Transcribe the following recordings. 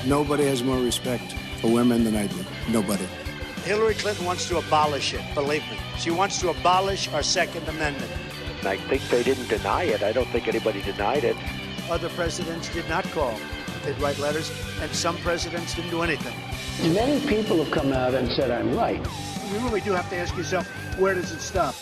Nobody has more respect for women than I do. Nobody. Hillary Clinton wants to abolish it, believe me. She wants to abolish our Second Amendment. I think they didn't deny it. I don't think anybody denied it. Other presidents did not call. They'd write letters, and some presidents didn't do anything. Many people have come out and said I'm right. You really do have to ask yourself, where does it stop?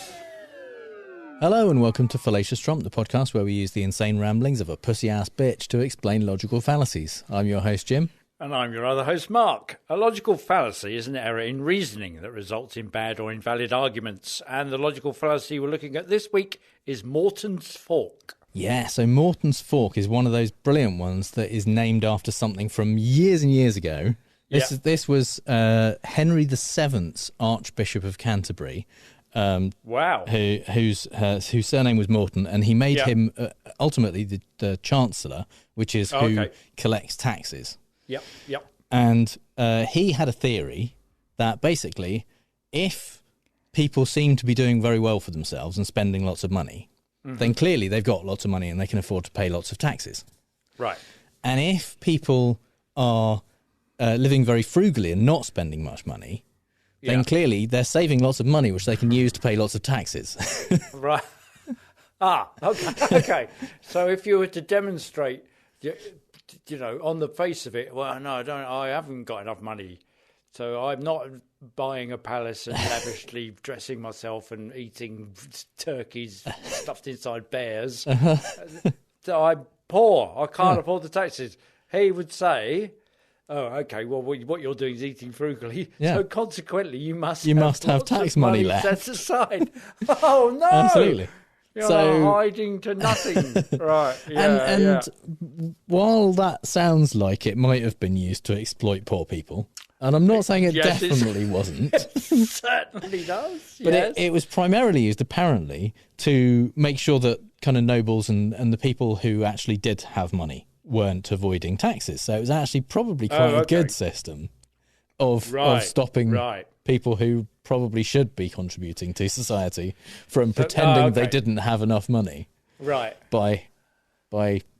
Hello and welcome to Fallacious Trump, the podcast where we use the insane ramblings of a pussy-ass bitch to explain logical fallacies. I'm your host, Jim. And I'm your other host, Mark. A logical fallacy is an error in reasoning that results in bad or invalid arguments. And the logical fallacy we're looking at this week is Morton's fork. Yeah, so Morton's fork is one of those brilliant ones that is named after something from years and years ago. This was Henry VII's Archbishop of Canterbury. Wow. Whose surname was Morton, and he made him ultimately the Chancellor, which is who collects taxes. Yep. And he had a theory that basically, if people seem to be doing very well for themselves and spending lots of money, then clearly they've got lots of money and they can afford to pay lots of taxes. Right. And if people are living very frugally and not spending much money, then clearly they're saving lots of money, which they can use to pay lots of taxes. Right. Okay. So if you were to demonstrate, you know, on the face of it, well, no, I haven't got enough money, so I'm not buying a palace and lavishly dressing myself and eating turkeys stuffed inside bears. I'm poor. I can't afford the taxes. He would say, oh, okay, well, what you're doing is eating frugally, so consequently you must have tax money left. Set aside. Oh, no! Absolutely. You're hiding to nothing. Right, and while that sounds like it might have been used to exploit poor people, and I'm not saying it definitely wasn't. It certainly does, but it was primarily used, apparently, to make sure that kind of nobles and the people who actually did have money weren't avoiding taxes. So it was actually probably quite a good system of stopping people who probably should be contributing to society from pretending they didn't have enough money. Right. By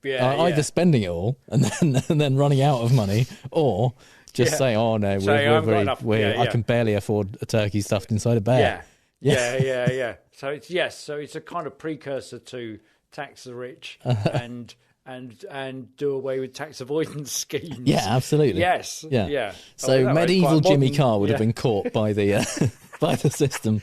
either spending it all and then running out of money, or just say, oh no, I can barely afford a turkey stuffed inside a bear. Yeah. So it's a kind of precursor to tax the rich and do away with tax avoidance schemes. Yeah, absolutely. Yes. Yeah. So medieval Jimmy Carr would have been caught by the by the system.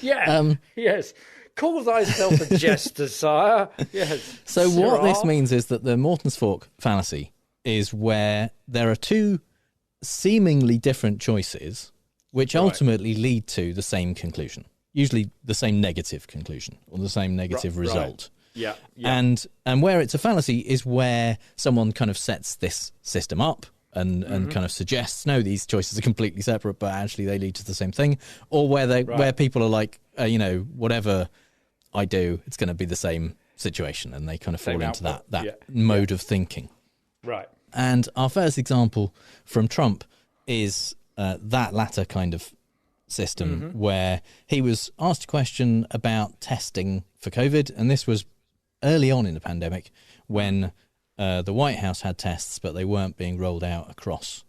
Yeah. Yes. Call thyself a jester, sire. Yes. So what this means is that the Morton's fork fallacy is where there are two seemingly different choices which ultimately lead to the same conclusion. Usually the same negative conclusion or the same negative result. Yeah. And where it's a fallacy is where someone kind of sets this system up and kind of suggests, no, these choices are completely separate, but actually they lead to the same thing. Or where people are like, whatever I do, it's going to be the same situation, and they kind of fall into that mode of thinking. Right. And our first example from Trump is that latter kind of system where he was asked a question about testing for COVID, and this was early on in the pandemic when the White House had tests, but they weren't being rolled out across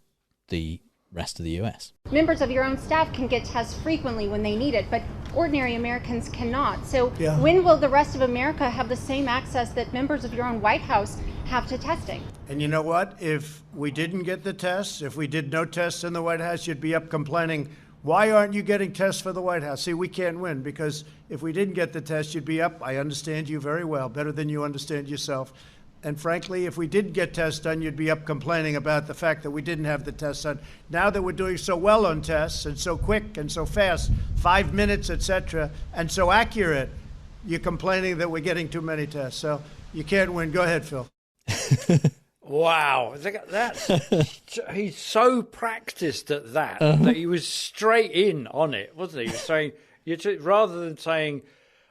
the rest of the US. Members of your own staff can get tests frequently when they need it, but ordinary Americans cannot. So when will the rest of America have the same access that members of your own White House have to testing? And you know what? If we didn't get the tests, if we did no tests in the White House, you'd be up complaining, why aren't you getting tests for the White House? See, we can't win, because if we didn't get the test, you'd be up. I understand you very well, better than you understand yourself. And frankly, if we did get tests done, you'd be up complaining about the fact that we didn't have the tests done. Now that we're doing so well on tests and so quick and so fast, 5 minutes, etc., and so accurate, you're complaining that we're getting too many tests. So you can't win. Go ahead, Phil. Wow, he's so practiced at that he was straight in on it, wasn't he? He was saying, rather than saying,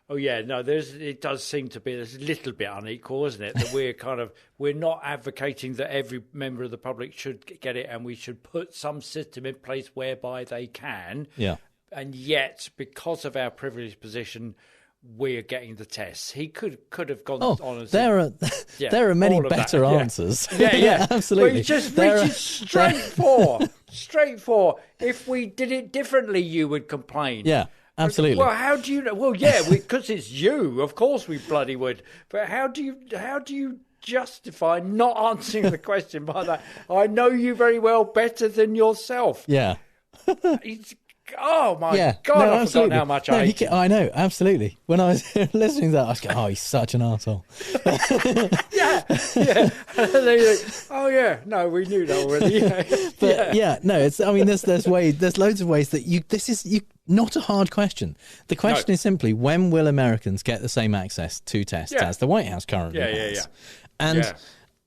oh yeah, no, it does seem to be a little bit unequal, isn't it? That we're not advocating that every member of the public should get it, and we should put some system in place whereby they can. Yeah. And yet, because of our privileged position, we're getting the tests. He could have gone on and there said, are many all of better that, answers. Yeah, Absolutely. But he just reaches straight for. If we did it differently, you would complain. Yeah, absolutely. Well, how do you know? Well, yeah, because it's you. Of course, we bloody would. But how do you justify not answering the question by that? I know you very well, better than yourself. Yeah. Oh my God! No, I forgot how much I hate him. I know, absolutely. When I was listening to that, I was going, "Oh, he's such an arsehole." yeah. And then you're like, oh yeah, no, we knew that already. But no, it's. I mean, there's loads of ways that this is not a hard question. The question is simply, when will Americans get the same access to tests as the White House currently has? And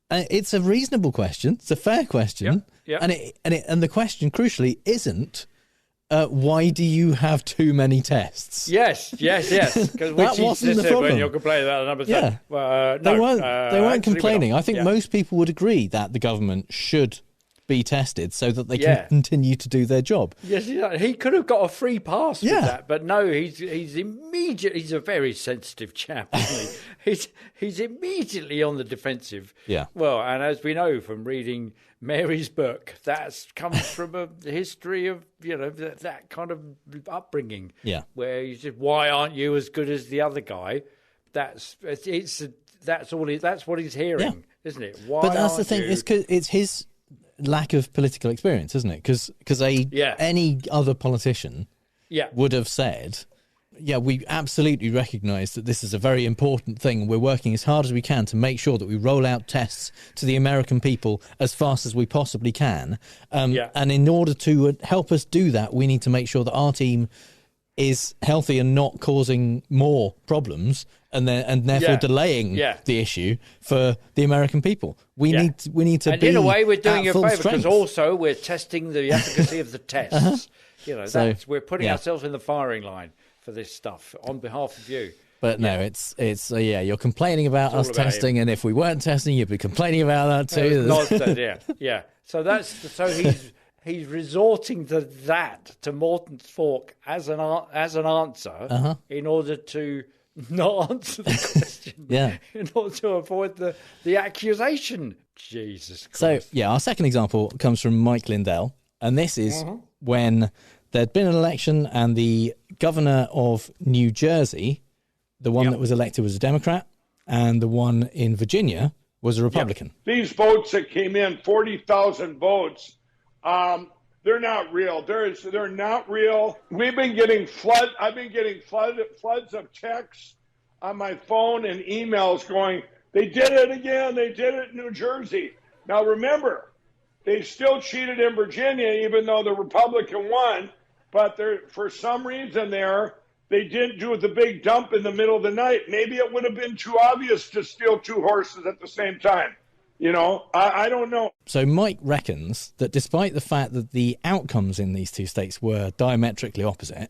it's a reasonable question. It's a fair question. And the question, crucially, isn't. Why do you have too many tests? Yes. Because that wasn't the problem. When you're complaining about the numbers. Yeah. No, they weren't complaining. I think most people would agree that the government should be tested so that they can continue to do their job. Yes, he could have got a free pass with that, but no, he's immediately. He's a very sensitive chap, isn't he? he's immediately on the defensive. Yeah. Well, and as we know from reading Mary's book, that comes from a history of that kind of upbringing. Yeah. Where you said, "Why aren't you as good as the other guy?" That's what he's hearing, isn't it? Why? But that's the thing. It's his lack of political experience, isn't it? Because any other politician would have said, we absolutely recognise that this is a very important thing. We're working as hard as we can to make sure that we roll out tests to the American people as fast as we possibly can. And in order to help us do that, we need to make sure that our team is healthy and not causing more problems and therefore delaying the issue for the American people. We need to and be in a way, we're doing you a favour strength. because also we're testing the efficacy of the tests. We're putting ourselves in the firing line for this stuff on behalf of you. But no, it's you're complaining about us testing, and if we weren't testing, you'd be complaining about that too. So he's resorting to that, to Morton's fork as an answer in order to not answer the question. In order to avoid the accusation. Jesus Christ. So our second example comes from Mike Lindell, and this is when there'd been an election and the governor of New Jersey, the one that was elected, was a Democrat, and the one in Virginia was a Republican. These votes that came in, 40,000 votes, they're not real. They're not real. I've been getting floods of texts on my phone and emails going, they did it again. They did it in New Jersey. Now remember, they still cheated in Virginia, even though the Republican won. But for some reason they didn't do the big dump in the middle of the night. Maybe it would have been too obvious to steal two horses at the same time. I don't know. So Mike reckons that despite the fact that the outcomes in these two states were diametrically opposite,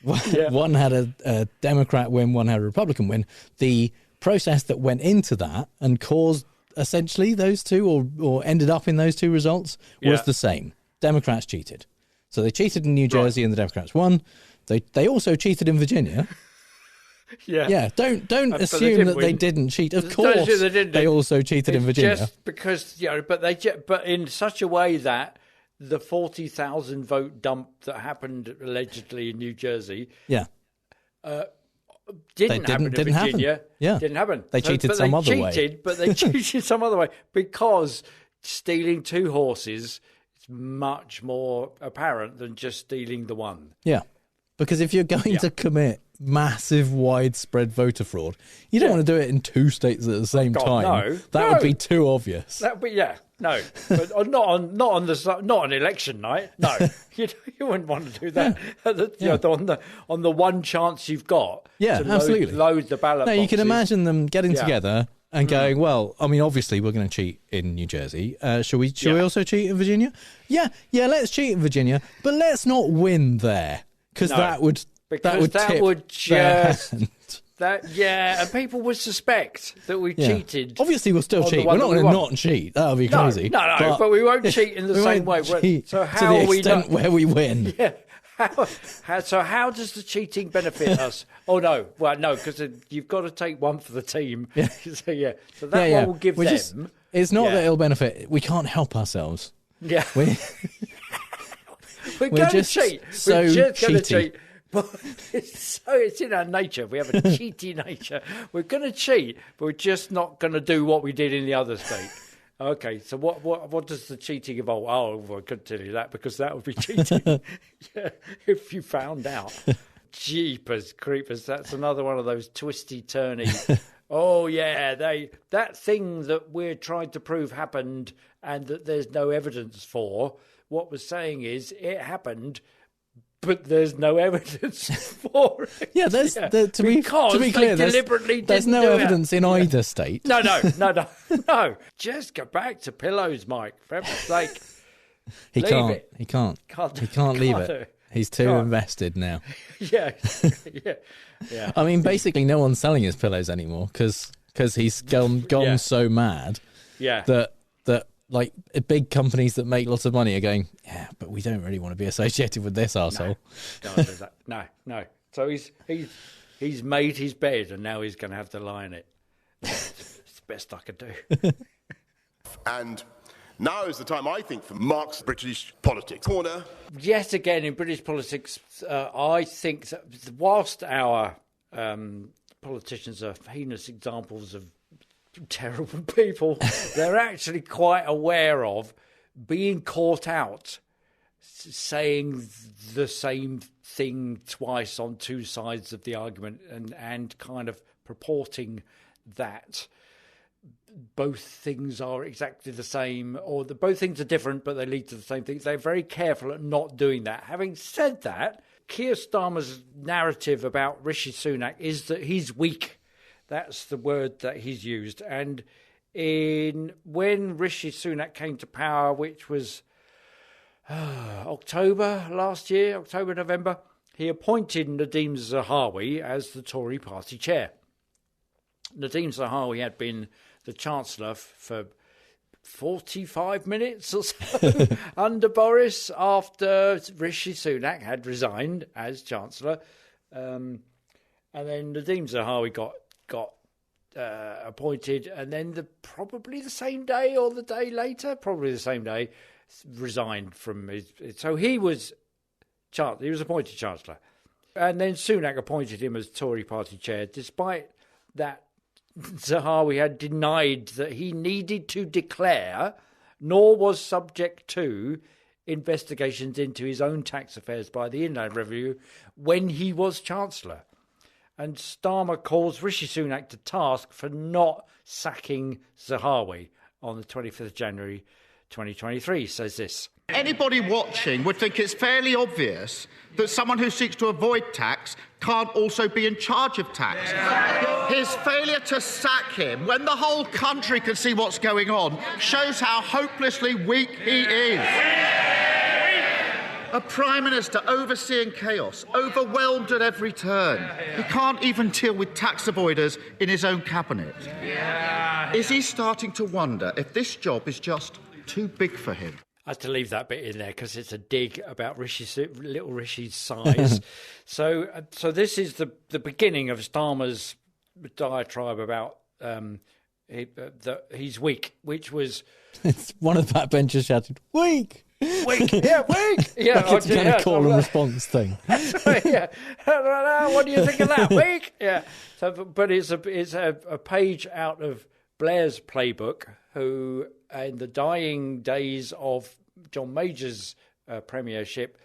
one had a Democrat win, one had a Republican win, the process that went into that and caused essentially those two or ended up in those two results was the same. Democrats cheated. So they cheated in New Jersey and the Democrats won. They also cheated in Virginia. Don't assume that they didn't cheat. Of course, they also cheated in Virginia. Just because, but in such a way that the 40,000 vote dump that happened allegedly in New Jersey, didn't happen in Virginia. Didn't happen. They cheated some other way. But they cheated some other way because stealing two horses is much more apparent than just stealing the one. Yeah, because if you're going to commit massive widespread voter fraud, you don't want to do it in two states at the same time. No, that would be too obvious. But not on election night. No, you wouldn't want to do that. On the one chance you've got. Yeah, absolutely. Load the ballot. No, boxes. You can imagine them getting together and going, well, I mean, obviously we're going to cheat in New Jersey. Shall we also cheat in Virginia? Yeah, let's cheat in Virginia, but let's not win there because that would just and people would suspect that we cheated. Obviously, we'll still cheat. We're not going to not cheat. That would be crazy. No, but we won't cheat in the same way. So how to the are we extent where we win? So how does the cheating benefit us? Oh no, well no, because you've got to take one for the team. Yeah. So that one will give them. It's not that it'll benefit. We can't help ourselves. Yeah. We're going to just cheat. so We're just going to cheaty. cheat. But it's in our nature. We have a cheaty nature. We're going to cheat, but we're just not going to do what we did in the other state. Okay, so what does the cheating involve? Oh, well, I couldn't tell you that because that would be cheating. If you found out. Jeepers creepers, that's another one of those twisty turny. Oh yeah, that thing that we're trying to prove happened and that there's no evidence for. What we're saying is it happened, but there's no evidence for it. Yeah, to be clear, there's no evidence in either state. No. Just go back to pillows, Mike. For heaven's sake. He can't leave it. He's too invested now. Yeah. I mean, basically, no one's selling his pillows anymore because he's gone so mad. Yeah. That like big companies that make lots of money are going, yeah, but we don't really want to be associated with this arsehole. No. So he's made his bed and now he's going to have to lie in it. It's the best I could do. And now is the time, I think, for Mark's British politics corner. Yet again, in British politics, I think that whilst our politicians are heinous examples of terrible people, they're actually quite aware of being caught out saying the same thing twice on two sides of the argument and kind of purporting that both things are exactly the same, or both things are different, but they lead to the same thing. They're very careful at not doing that. Having said that, Keir Starmer's narrative about Rishi Sunak is that he's weak. That's the word that he's used. And when Rishi Sunak came to power, which was October last year, November, he appointed Nadhim Zahawi as the Tory party chair. Nadhim Zahawi had been the Chancellor for 45 minutes or so under Boris after Rishi Sunak had resigned as Chancellor. And then Nadhim Zahawi got appointed, and then probably the same day or the day later, probably the same day, resigned from his. So he was appointed Chancellor, and then Sunak appointed him as Tory party chair, despite that Zahawi had denied that he needed to declare, nor was subject to investigations into his own tax affairs by the Inland Revenue when he was Chancellor. And Starmer calls Rishi Sunak to task for not sacking Zahawi on the 25th of January 2023, says this. Anybody watching would think it's fairly obvious that someone who seeks to avoid tax can't also be in charge of tax. His failure to sack him, when the whole country can see what's going on, shows how hopelessly weak he is. A Prime Minister overseeing chaos, overwhelmed at every turn. He can't even deal with tax avoiders in his own cabinet. Is he starting to wonder if this job is just too big for him? I had to leave that bit in there because it's a dig about little Rishi's size. So this is the beginning of Starmer's diatribe about that he's weak, which was... It's one of the backbenchers shouted, "Weak! Weak! Yeah, weak!" Yeah, like it's kind of call and response thing. Yeah. What do you think of that? Weak! Yeah. So, but it's a page out of Blair's playbook, who, in the dying days of John Major's premiership,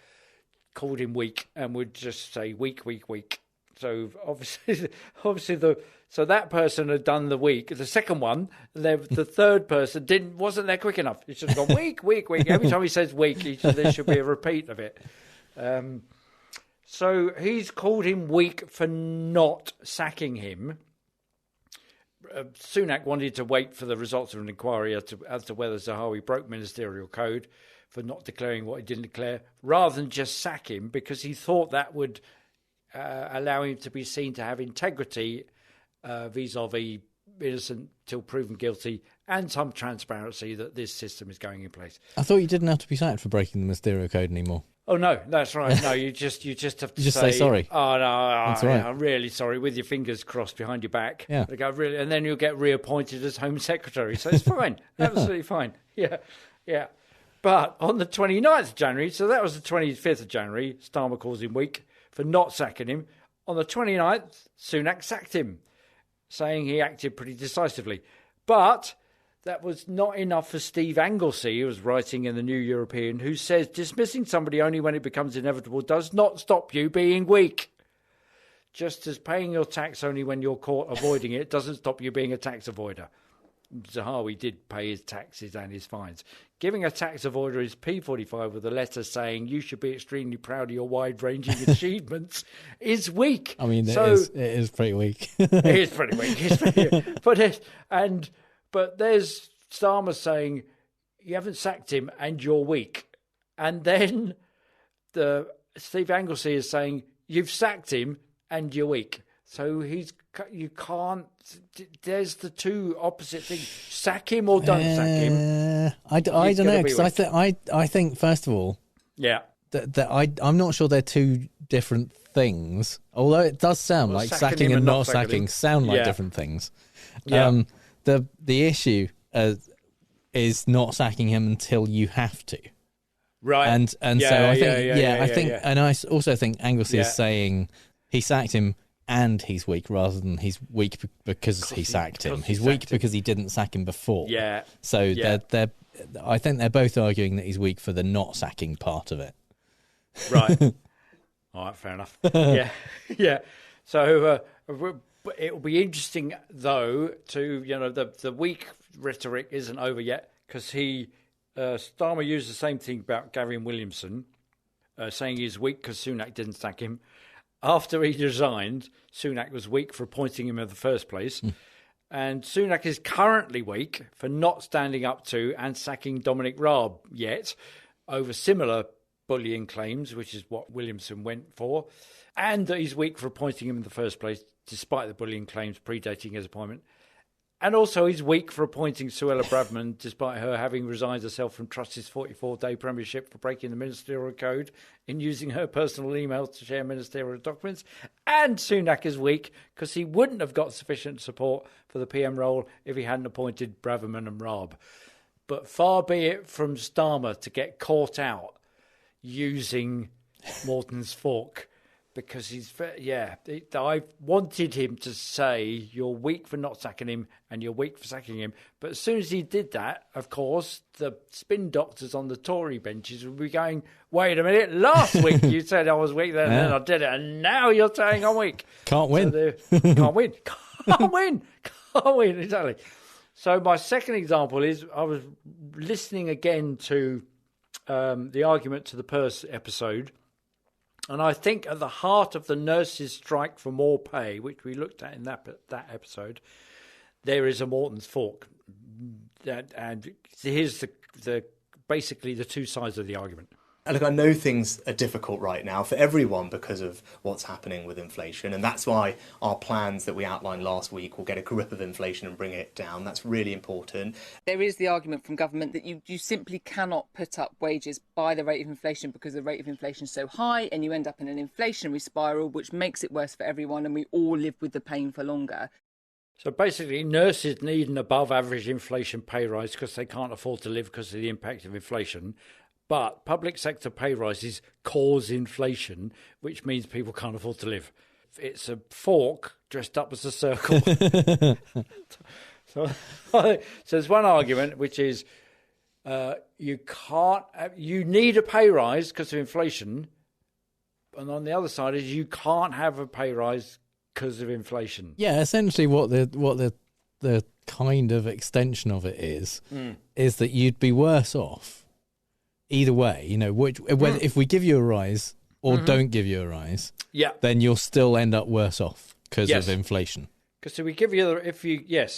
called him weak and would just say weak, weak, weak. So obviously so that person had done the week. The second one, the third person wasn't there quick enough. He should have gone weak, weak, weak. Every time he says weak, there should be a repeat of it. So he's called him weak for not sacking him. Sunak wanted to wait for the results of an inquiry as to whether Zahawi broke ministerial code for not declaring what he didn't declare, rather than just sack him, because he thought that would allow him to be seen to have integrity vis-a-vis innocent till proven guilty, and some transparency that this system is going in place. I thought you didn't have to be sacked for breaking the Mysterio code anymore. Oh no, that's right. No, you just have to say sorry. Oh no, That's right. I'm really sorry, with your fingers crossed behind your back. Yeah. They go, really, and then you'll get reappointed as Home Secretary. So it's fine, absolutely fine. Yeah. But on the 29th of January, so that was the 25th of January, Starmer calls him weak for not sacking him. On the 29th, Sunak sacked him, saying he acted pretty decisively. But that was not enough for Steve Anglesey, who was writing in the New European, who says dismissing somebody only when it becomes inevitable does not stop you being weak. Just as paying your tax only when you're caught avoiding it doesn't stop you being a tax avoider. Zahawi did pay his taxes and his fines. Giving a tax avoider his P45 with a letter saying you should be extremely proud of your wide-ranging achievements is weak. I mean, it is pretty weak. It is pretty weak. But there's Starmer saying you haven't sacked him and you're weak. And then Steve Anglesey is saying you've sacked him and you're weak. So you can't. There's the two opposite things: sack him or don't sack him. I don't know, because I think first of all, that I'm not sure they're two different things. Although it does sound like sacking and not sacking sound like different things. Yeah. The issue is not sacking him until you have to. Right. And so I think and I also think Anglesey is saying he sacked him and he's weak, rather than he's weak because he sacked him. He's weak because he didn't sack him before. Yeah. So I think they're both arguing that he's weak for the not sacking part of it. Right. All right, fair enough. Yeah. So it will be interesting, though, the weak rhetoric isn't over yet, because Starmer used the same thing about Gavin Williamson, saying he's weak because Sunak didn't sack him. After he resigned, Sunak was weak for appointing him in the first place. And Sunak is currently weak for not standing up to and sacking Dominic Raab yet, over similar bullying claims, which is what Williamson went for. And that he's weak for appointing him in the first place, despite the bullying claims predating his appointment. And also he's weak for appointing Suella Braverman, despite her having resigned herself from Truss's 44-day premiership for breaking the ministerial code in using her personal emails to share ministerial documents. And Sunak is weak because he wouldn't have got sufficient support for the PM role if he hadn't appointed Braverman and Raab. But far be it from Starmer to get caught out using Morton's fork. Because I wanted him to say you're weak for not sacking him and you're weak for sacking him. But as soon as he did that, of course, the spin doctors on the Tory benches would be going, wait a minute, last week you said I was weak, then I did it, and now you're saying I'm weak. Can't win. Can't win, exactly. So my second example is I was listening again to the argument to the purse episode. And I think at the heart of the nurses' strike for more pay, which we looked at in that episode, there is a Morton's fork. And here's basically the two sides of the argument. And look, I know things are difficult right now for everyone because of what's happening with inflation, and that's why our plans that we outlined last week will get a grip of inflation and bring it down. That's really important. There is the argument from government that you simply cannot put up wages by the rate of inflation because the rate of inflation is so high, and you end up in an inflationary spiral, which makes it worse for everyone, and we all live with the pain for longer. So basically, nurses need an above-average inflation pay rise because they can't afford to live because of the impact of inflation. But public sector pay rises cause inflation, which means people can't afford to live. It's a fork dressed up as a circle. So there's one argument, which is you need a pay rise because of inflation. And on the other side is you can't have a pay rise because of inflation. Yeah, essentially what the kind of extension of it is that you'd be worse off either way, if we give you a rise or don't give you a rise, then you'll still end up worse off because of inflation. Because we give you, exactly,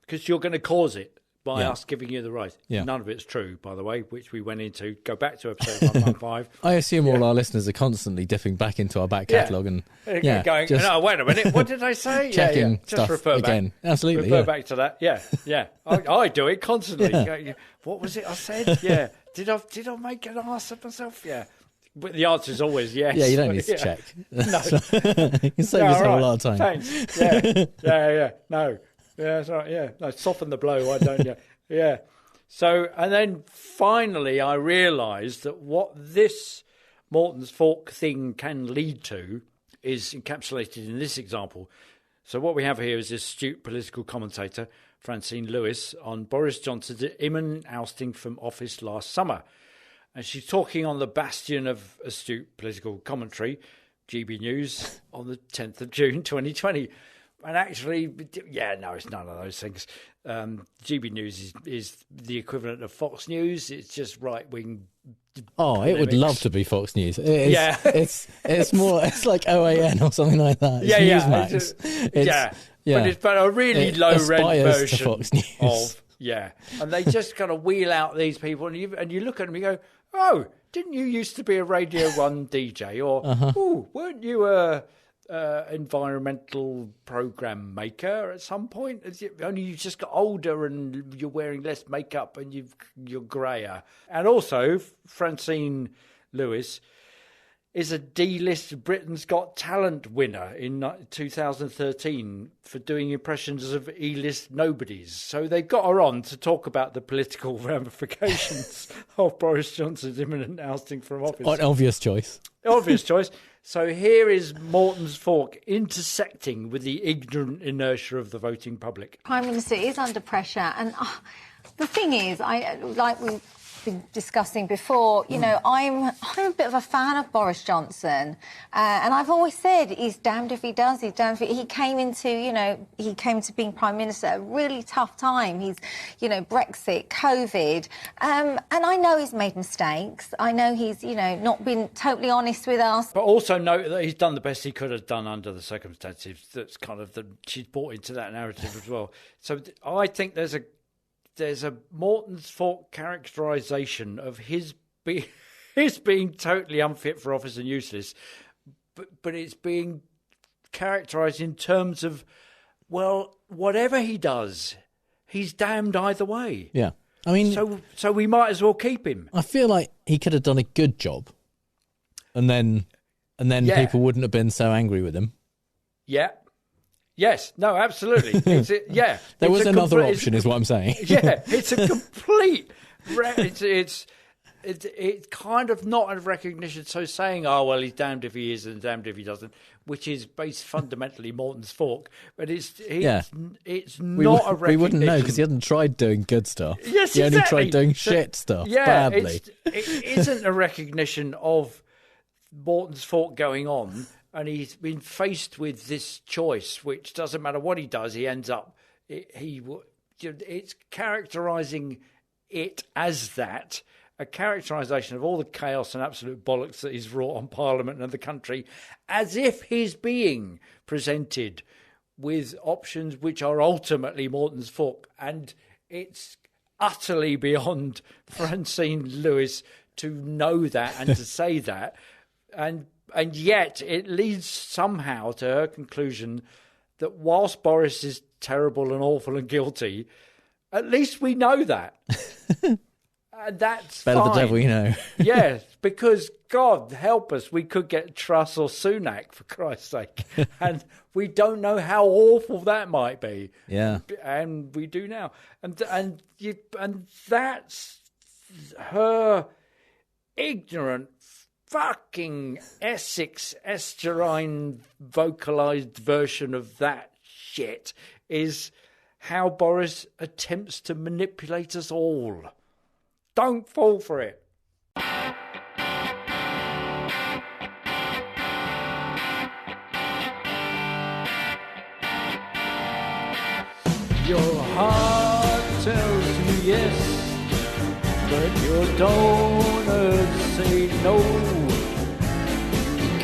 because you're going to cause it by us giving you the right. Yeah. None of it's true, by the way, which we went into. Go back to episode 115. I assume all our listeners are constantly dipping back into our back catalogue and going, just no, wait a minute, what did I say? checking Just stuff refer again. back. Absolutely, refer back to that. Yeah. I do it constantly. Yeah. What was it I said? Yeah. Did I make an ass of myself? Yeah. But the answer is always yes. Yeah, you don't need to check. No. You can save yourself a lot of time. Thanks. Yeah. No. Yeah, that's right. Yeah. No, soften the blow, why don't you? Yeah. So, and then finally I realised that what this Morton's Fork thing can lead to is encapsulated in this example. So what we have here is this astute political commentator, Francine Lewis, on Boris Johnson's imminent ousting from office last summer. And she's talking on the bastion of astute political commentary, GB News, on the 10th of June 2020. And actually, it's none of those things. GB News is the equivalent of Fox News. It's just right-wing. Oh, it would love to be Fox News. It's more. It's like OAN or something like that. It's Newsmax. But a really low-rent version Fox News. of and they just kind of wheel out these people, and you look at them and you go, oh, didn't you used to be a Radio 1 DJ, or weren't you a environmental program maker at some point? Only you just got older and you're wearing less makeup and you're greyer. And also, Francine Lewis is a D-list Britain's Got Talent winner in 2013 for doing impressions of E-list nobodies. So they got her on to talk about the political ramifications of Boris Johnson's imminent ousting from office. An obvious choice. Obvious choice. So here is Morton's Fork intersecting with the ignorant inertia of the voting public. Prime Minister is under pressure, and the thing is, like we've been discussing before, I'm a bit of a fan of Boris Johnson, and I've always said he's damned if he does, he's damned if he came into being Prime Minister at a really tough time. He's, Brexit, COVID, and I know he's made mistakes. I know he's, not been totally honest with us. But also note that he's done the best he could have done under the circumstances. That's kind of she's bought into that narrative as well. So I think there's a Morton's Fork characterisation of his being totally unfit for office and useless, but it's being characterised in terms of, well, whatever he does, he's damned either way. Yeah, I mean, so we might as well keep him. I feel like he could have done a good job, and then people wouldn't have been so angry with him. Yeah. Yes, no, absolutely. There was another option, is what I'm saying. Yeah, it's a complete. It's kind of not a recognition. So saying, "Oh well, he's damned if he is and damned if he doesn't," which is based fundamentally Morton's Fork, but it's not a recognition. We wouldn't know because he hasn't tried doing good stuff. Yes, he only exactly. tried doing shit stuff badly. It isn't a recognition of Morton's Fork going on. And he's been faced with this choice, which doesn't matter what he does, he ends up. It's characterising it as that, a characterisation of all the chaos and absolute bollocks that he's wrought on Parliament and the country, as if he's being presented with options which are ultimately Morton's Fork. And it's utterly beyond Francine Lewis to know that and to say that. And yet it leads somehow to her conclusion that whilst Boris is terrible and awful and guilty, at least we know that. And that's better fine. the devil you know. Yes, because God help us, we could get Truss or Sunak, for Christ's sake. And we don't know how awful that might be. Yeah. And we do now. And that's her ignorant fucking Essex estuarine vocalised version of that shit is how Boris attempts to manipulate us all. Don't fall for it. Your heart tells you yes, but your donors say no.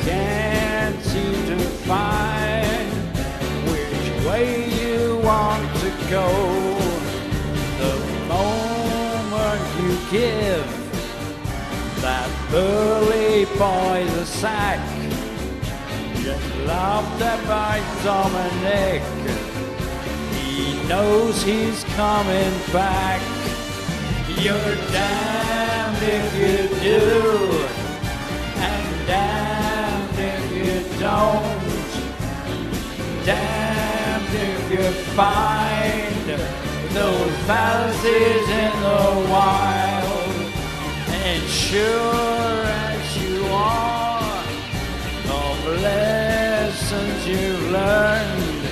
Can't seem to find which way you want to go. The you give that burly boy the sack. Just laughed at by Dominic. He knows he's coming back. You're damned if you do, and damned if you don't. Damned if you find those fallacies in the wild. And sure as you are of lessons you've learned,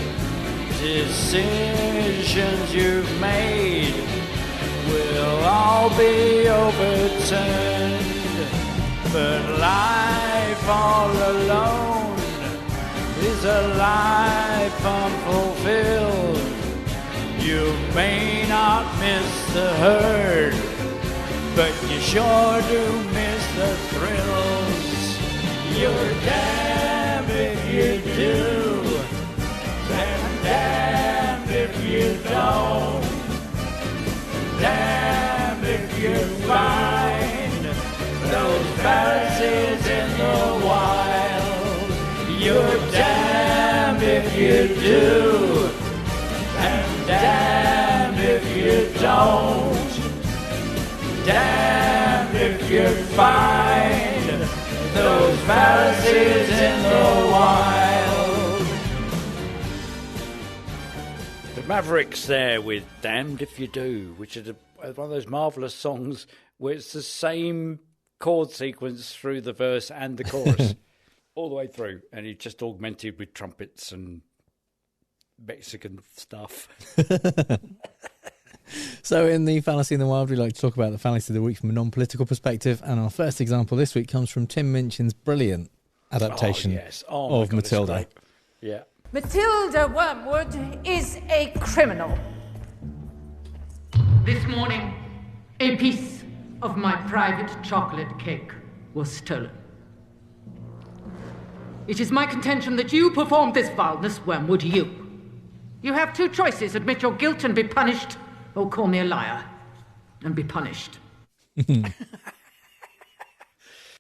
decisions you've made will all be overturned. But life all alone is a life unfulfilled. You may not miss the herd, but you sure do miss the thrills. You're damned if you do, and damned if you don't. Damned if you find those fallacies in the wild. You're damned if you do, and damned if you don't. Damned if you find those fallacies in the wild. The Mavericks there with Damned If You Do, which is one of those marvellous songs where it's the same chord sequence through the verse and the chorus all the way through, and it's just augmented with trumpets and Mexican stuff. So in the Fallacy in the Wild, we like to talk about the fallacy of the week from a non-political perspective, and our first example this week comes from Tim Minchin's brilliant adaptation of Matilda. Yeah. Matilda Wormwood is a criminal. This morning, a piece of my private chocolate cake was stolen. It is my contention that you performed this foulness, Wormwood, you. You have two choices: admit your guilt and be punished, or call me a liar and be punished.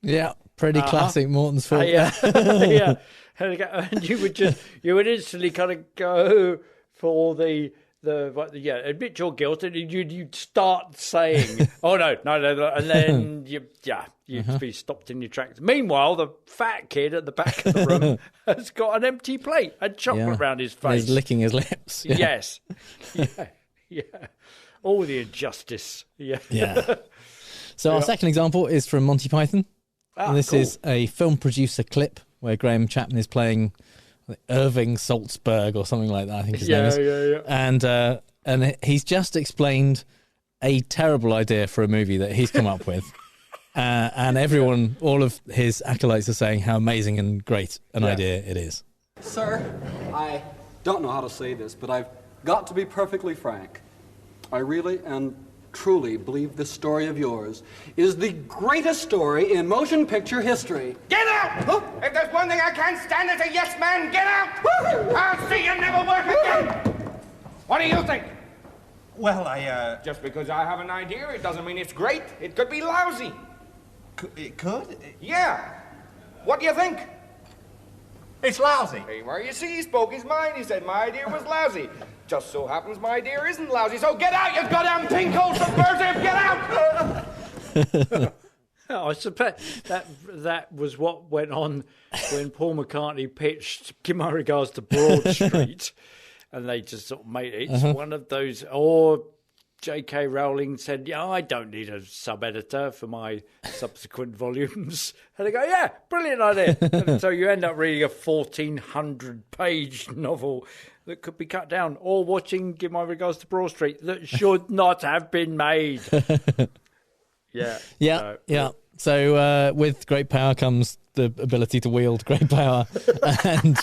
Yeah, pretty classic Morton's fault. Yeah. And you would instantly kind of go for the admit your guilt, and you'd start saying, "Oh no," and then you'd be stopped in your tracks. Meanwhile, the fat kid at the back of the room has got an empty plate and chocolate round his face. He's licking his lips. Yeah. Yes, yeah. All the injustice. Yeah. So our second example is from Monty Python. And this is a film producer clip where Graham Chapman is playing Irving Salzburg or something like that, I think his name is. Yeah. And he's just explained a terrible idea for a movie that he's come up with. And everyone, all of his acolytes are saying how amazing and great an idea it is. Sir, I don't know how to say this, but I've got to be perfectly frank. I really and truly believe this story of yours is the greatest story in motion picture history. Get out! Huh? If there's one thing I can't stand, it's a yes man. Get out! I'll see you never work again! What do you think? Well, Just because I have an idea, it doesn't mean it's great. It could be lousy. It could? Yeah. What do you think? It's lousy. Hey, well, you see, he spoke his mind. He said my idea was lousy. Just so happens my idea isn't lousy. So get out, you goddamn pink-hole subversive! Get out! I suppose that was what went on when Paul McCartney pitched "Give My Regards to Broad Street," and they just sort of made it. It's one of those. Or J.K. Rowling said, "Yeah, I don't need a sub-editor for my subsequent volumes," and they go, "Yeah, brilliant idea." And so you end up reading a 1,400-page novel that could be cut down, or watching "Give My Regards to Broad Street" that should not have been made. Yeah. So with great power comes the ability to wield great power, and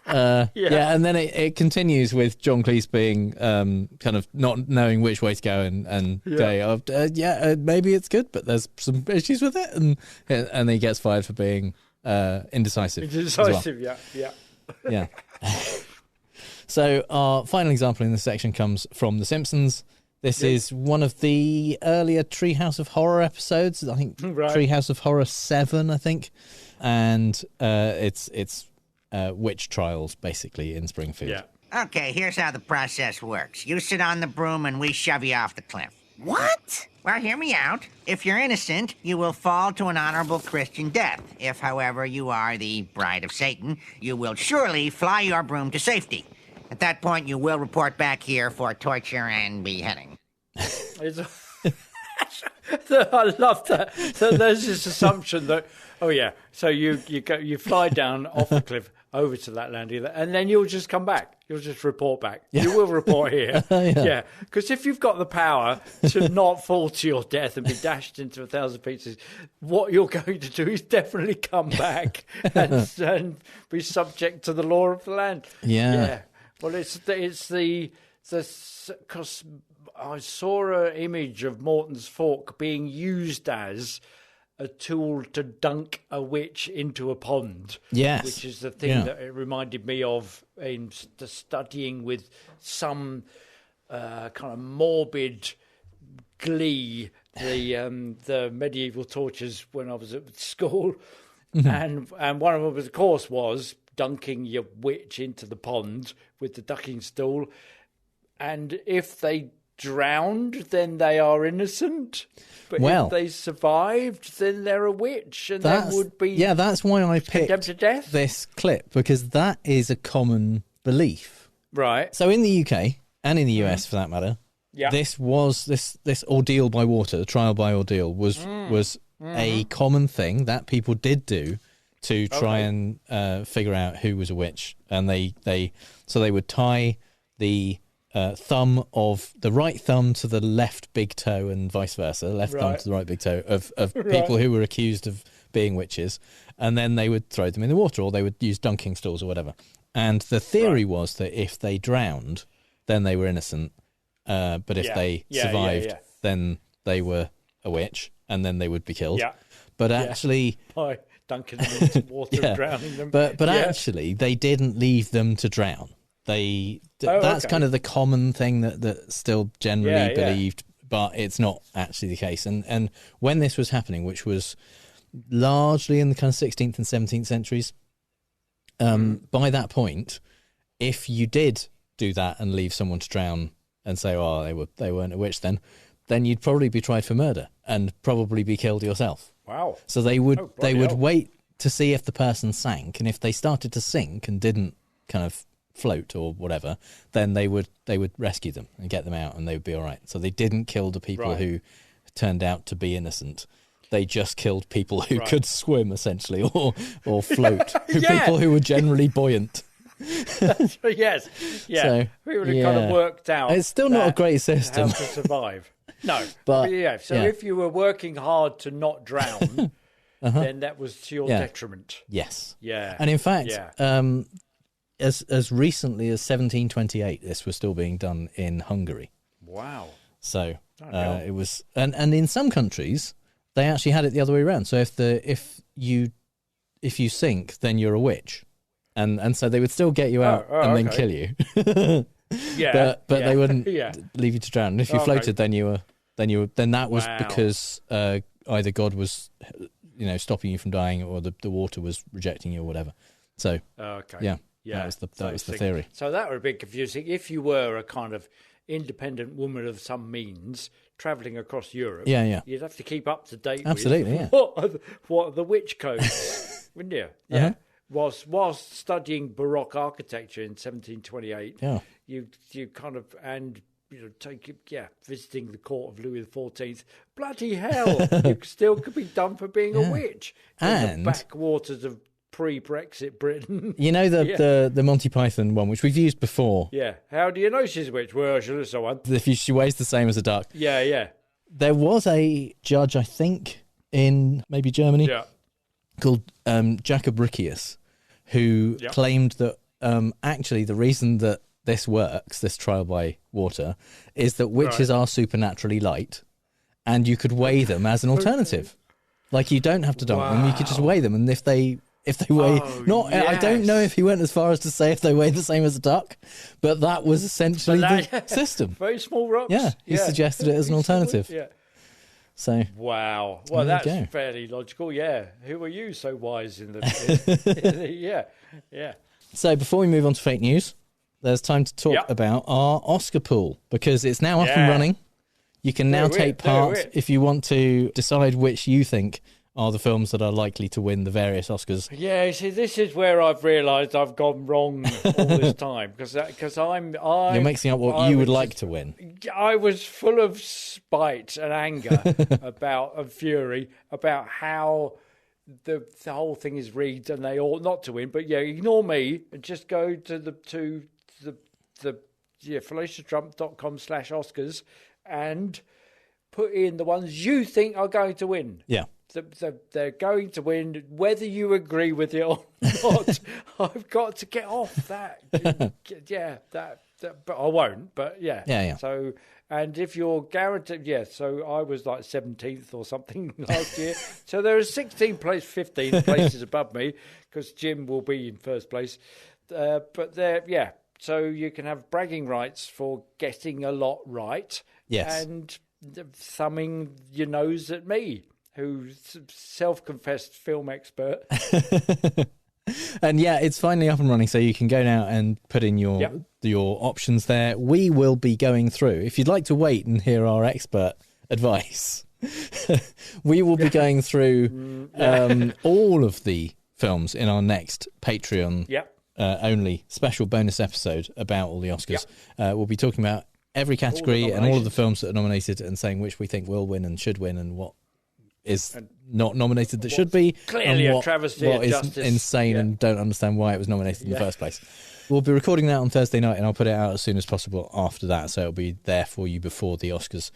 and then it continues with John Cleese being kind of not knowing which way to go and going, maybe it's good, but there's some issues with it, and then he gets fired for being indecisive. Yeah. So our final example in this section comes from The Simpsons. This is one of the earlier Treehouse of Horror episodes. I think Treehouse of Horror 7, I think. And it's witch trials, basically, in Springfield. Yeah. Okay, here's how the process works. You sit on the broom and we shove you off the cliff. What? Well, hear me out. If you're innocent, you will fall to an honorable Christian death. If, however, you are the bride of Satan, you will surely fly your broom to safety. At that point, you will report back here for torture and beheading. I love that. So there's this assumption that, so you fly down off the cliff over to that landing, and then you'll just come back. You'll just report back. Yeah. You will report here. Yeah. Because if you've got the power to not fall to your death and be dashed into 1,000 pieces, what you're going to do is definitely come back and be subject to the law of the land. Yeah. Well, because I saw an image of Morton's fork being used as a tool to dunk a witch into a pond. Yes. Which is the thing that it reminded me of in studying with some kind of morbid glee the medieval tortures when I was at school. And one of them, of course, was dunking your witch into the pond with the ducking stool. And if they drowned, then they are innocent. But if they survived, then they're a witch, and they would be that's why I picked to death. This clip, because that is a common belief. Right. So in the UK and in the US, for that matter, this was this ordeal by water, the trial by ordeal, was a common thing that people did do to try and figure out who was a witch, and they would tie the thumb of the right thumb to the left big toe and vice versa, left thumb to the right big toe of people who were accused of being witches, and then they would throw them in the water, or they would use dunking stools or whatever. And the theory was that if they drowned, then they were innocent, but if they survived, then they were a witch, and then they would be killed. But actually... by dunking them into water and drowning them. But actually, they didn't leave them to drown. That's kind of the common thing that still generally believed, but it's not actually the case. And when this was happening, which was largely in the kind of 16th and 17th centuries, by that point, if you did do that and leave someone to drown and say, they weren't a witch, then you'd probably be tried for murder and probably be killed yourself. Wow. So they would wait to see if the person sank, and if they started to sink and didn't kind of float or whatever, then they would rescue them and get them out, and they would be all right. So they didn't kill the people who turned out to be innocent. They just killed people who could swim, essentially, or float. People who were generally built. Yes. Yeah. So, we would have kind of worked out. It's still not a great system. How to survive. No. But So if you were working hard to not drown, then that was to your detriment. Yes. Yeah. And in fact, as recently as 1728, this was still being done in Hungary. Wow. So it was, and in some countries they actually had it the other way around. So if you sink, then you're a witch, and so they would still get you out and then kill you. But they wouldn't leave you to drown. And if you floated, then that was because either God was stopping you from dying, or the water was rejecting you, or whatever. So that was the theory. So that would be confusing. If you were a kind of independent woman of some means travelling across Europe, you'd have to keep up to date with what are the witch codes, wouldn't you? Yeah. Whilst studying Baroque architecture in 1728, you kind of, and visiting the court of Louis XIV, bloody hell, you still could be done for being a witch in the backwaters of pre-Brexit Britain. You know the Monty Python one, which we've used before. Yeah. How do you know she's a witch? Well, she looks like one. She weighs the same as a duck. Yeah. There was a judge, I think, in maybe Germany, called Jacob Riccius, who claimed that actually the reason that this works, this trial by water, is that witches are supernaturally light, and you could weigh them as an alternative. Like, you don't have to dunk them, you could just weigh them, and if if they weigh I don't know if he went as far as to say if they weigh the same as a duck, but that was essentially the system. Very small rocks. Yeah, he suggested it as an alternative. Yeah. So wow. Well, there you that's go. fairly logical. Yeah. Who are you so wise in the? Yeah. So before we move on to fake news, there's time to talk about our Oscar pool, because it's now up and running. You can now take part if you want to decide which you think are the films that are likely to win the various Oscars. Yeah, you see, this is where I've realised I've gone wrong all this time, because You're mixing up what you would like to win. I was full of spite and anger and fury about how the whole thing is rigged and they ought not to win. But yeah, ignore me and just go to the fallacioustrump.com/Oscars and put in the ones you think are going to win. Yeah. They're going to win, whether you agree with it or not. I've got to get off that. But I won't. But yeah. So, and if you're guaranteed, so I was like 17th or something last year. So there are 15 places above me, because Jim will be in first place. But there, so you can have bragging rights for getting a lot right. Yes. And thumbing your nose at me, who's self-confessed film expert. And it's finally up and running, so you can go now and put in your options there. We will be going through. If you'd like to wait and hear our expert advice, we will be going through all of the films in our next Patreon only special bonus episode about all the Oscars. We'll be talking about every category and all of the films that are nominated and saying which we think will win and should win and what is not nominated that should be. Clearly and a travesty what of is justice. insane and don't understand why it was nominated in the first place. We'll be recording that on Thursday night and I'll put it out as soon as possible after that, so it'll be there for you before the Oscars.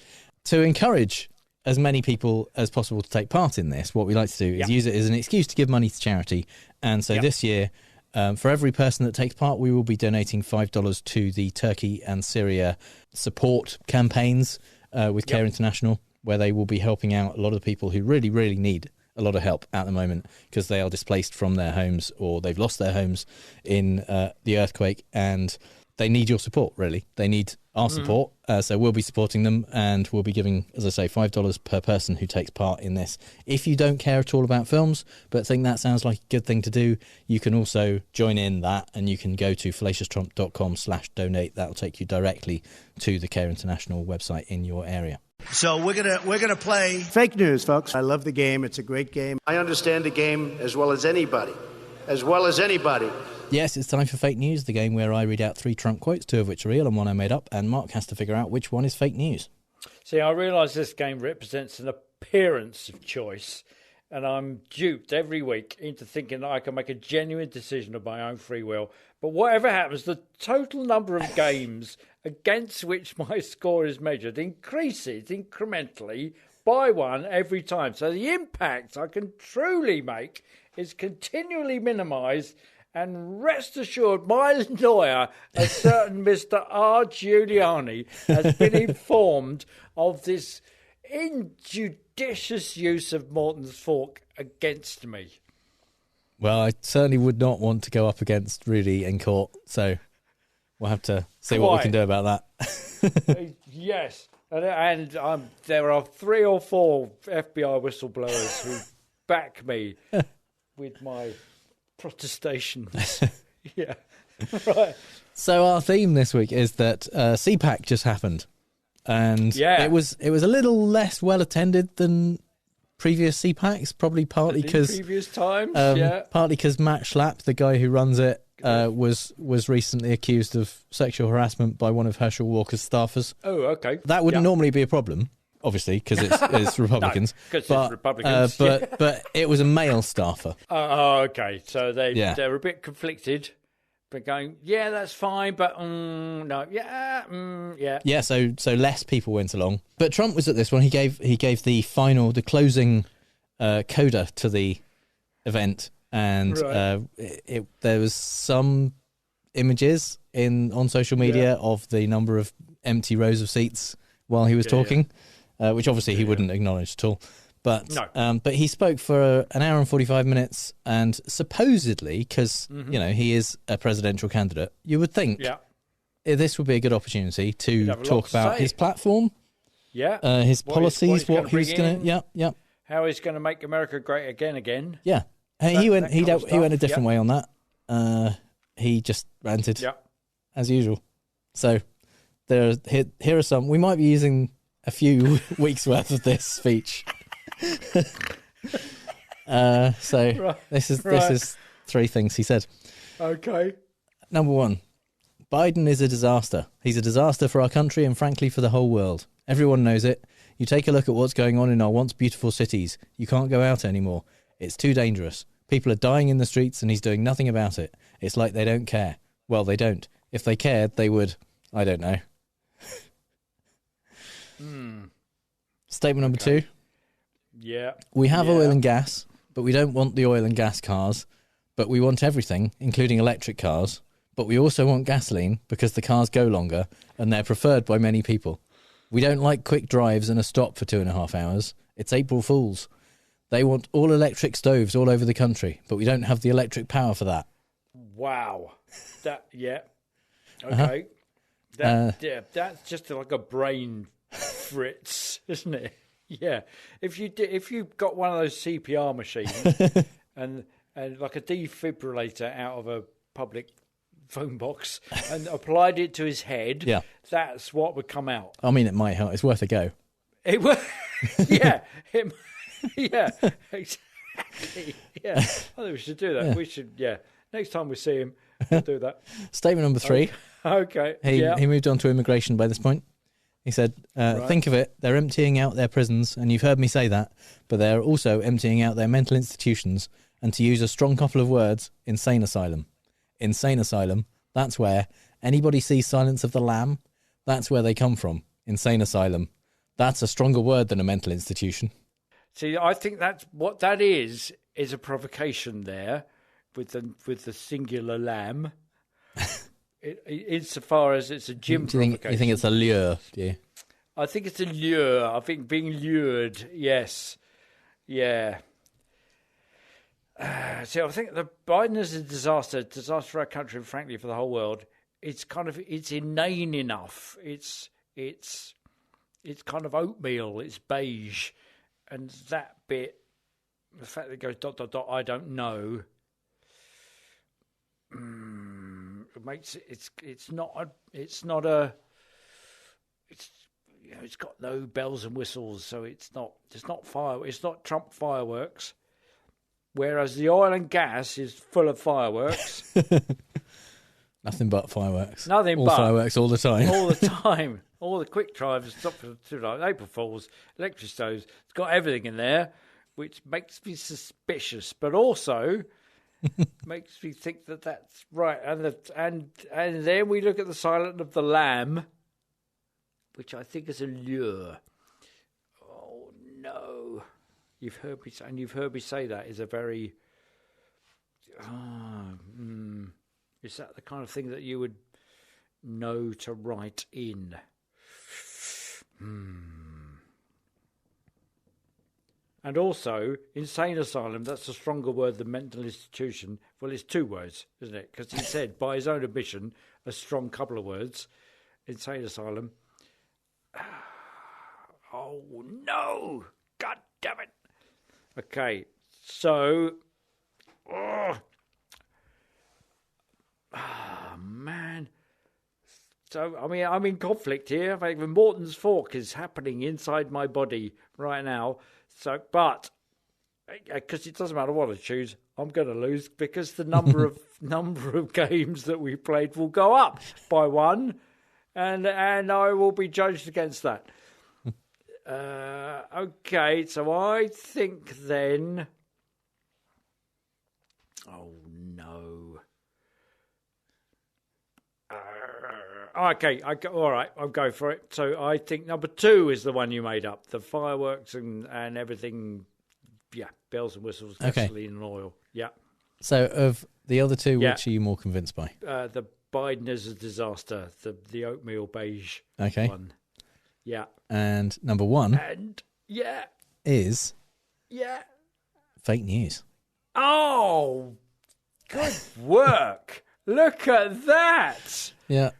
To encourage as many people as possible to take part in this, what we like to do is use it as an excuse to give money to charity. And so this year, for every person that takes part, we will be donating $5 to the Turkey and Syria support campaigns with Care International, where they will be helping out a lot of people who really, really need a lot of help at the moment because they are displaced from their homes or they've lost their homes in the earthquake, and they need your support, really. They need our support. So we'll be supporting them, and we'll be giving, as I say, $5 per person who takes part in this. If you don't care at all about films but think that sounds like a good thing to do, you can also join in that, and you can go to fallaciostrump.com/donate. That'll take you directly to the Care International website in your area. So we're gonna play fake news, folks. I love the game. It's a great game. I understand the game as well as anybody. Yes, it's time for fake news, the game where I read out 3 Trump quotes, 2 of which are real and 1 I made up, and Mark has to figure out which one is fake news. See, I realise this game represents an appearance of choice, and I'm duped every week into thinking that I can make a genuine decision of my own free will. But whatever happens, the total number of games against which my score is measured increases incrementally by 1 every time. So the impact I can truly make is continually minimised, and rest assured my lawyer, a certain Mr. R. Giuliani, has been informed of this injudicious use of Morton's fork against me. Well, I certainly would not want to go up against Rudy in court, so we'll have to see what we can do about that. Yes, and there are 3 or 4 FBI whistleblowers who back me with my protestations. Yeah, right. So our theme this week is that CPAC just happened, and it was a little less well attended than previous CPACs, probably partly because previous times, partly because Matt Schlapp, the guy who runs it, was recently accused of sexual harassment by one of Herschel Walker's staffers. Oh, okay. That wouldn't normally be a problem, obviously, because it's Republicans. No, it's Republicans. But it was a male staffer. Okay. So they're a bit conflicted, but going, yeah, that's fine, but no, yeah. Yeah, so less people went along. But Trump was at this one. He gave the closing coda to the event, and there was some images on social media of the number of empty rows of seats while he was talking. Which obviously he wouldn't acknowledge at all. But No. but he spoke for an hour and 45 minutes, and supposedly, because Mhm. you know he is a presidential candidate, you would think this would be a good opportunity to have a lot talk to about say. his platform, Yeah. his What policies, he's what he's bring going to, in, how he's going to make America great again. Yeah. He That went kind of he went a stuff, different way on that. He just ranted as usual. So here are some. We might be using a few weeks worth of this speech. This is three things he said. Okay. Number one, Biden is a disaster. He's a disaster for our country and frankly for the whole world. Everyone knows it. You take a look at what's going on in our once beautiful cities. You can't go out anymore. It's too dangerous. People are dying in the streets and he's doing nothing about it. It's like they don't care. Well, they don't. If they cared, they would. I don't know. Statement number two. Yeah. We have oil and gas, but we don't want the oil and gas cars. But we want everything, including electric cars. But we also want gasoline because the cars go longer and they're preferred by many people. We don't like quick drives and a stop for 2.5 hours. It's April Fools. They want all electric stoves all over the country, but we don't have the electric power for that. Wow. Okay. That's just like a brain fritz, isn't it? Yeah. If you got one of those CPR machines and like a defibrillator out of a public phone box and applied it to his head, that's what would come out. I mean, it might help. It's worth a go. It would. Yeah. Yeah. Exactly. Yeah. I think we should do that. Yeah. We should. Yeah. Next time we see him, we'll do that. Statement number three. Okay. He moved on to immigration by this point. He said, think of it, they're emptying out their prisons, and you've heard me say that, but they're also emptying out their mental institutions, and to use a strong couple of words, insane asylum. Insane asylum, that's where anybody sees Silence of the Lamb, that's where they come from. Insane asylum. That's a stronger word than a mental institution. See, I think that's what that is a provocation there with the singular lamb. Insofar as it's a gym provocation. You think it's a lure, do you? I think it's a lure. I think being lured, yes. Yeah. So I think the Biden is a disaster for our country and frankly for the whole world. It's inane enough. It's kind of oatmeal. It's beige, and that bit, the fact that it goes ... I don't know. It makes it's got no bells and whistles, so it's not Trump fireworks. Whereas the oil and gas is full of fireworks. Nothing but fireworks. Nothing but fireworks all the time. All the time. All the quick drives, stop for like April Fools, electric stoves. It's got everything in there, which makes me suspicious, but also makes me think that that's right. And then we look at the Silence of the Lamb, which I think is a lure. Oh no. You've heard me say that is a very is that the kind of thing that you would know to write in? And also, insane asylum, that's a stronger word than mental institution. Well, it's two words, isn't it? Because he said, by his own admission, a strong couple of words. Insane asylum. Oh, no! God damn it! Okay, so... Oh, man. So, I mean, I'm in conflict here. Like, the Morton's fork is happening inside my body right now. So, but because it doesn't matter what I choose, I'm going to lose because the number of games that we played will go up by one, and I will be judged against that. Okay, so I think then. Oh no. Okay, all right, I'll go for it. So I think number 2 is the one you made up. The fireworks and everything, yeah, bells and whistles, gasoline and oil, yeah. So of the other two, which are you more convinced by? The Biden is a disaster, the oatmeal beige one. Yeah. And number 1 and yeah is Yeah. Fake news. Oh, good work. Look at that. Yeah.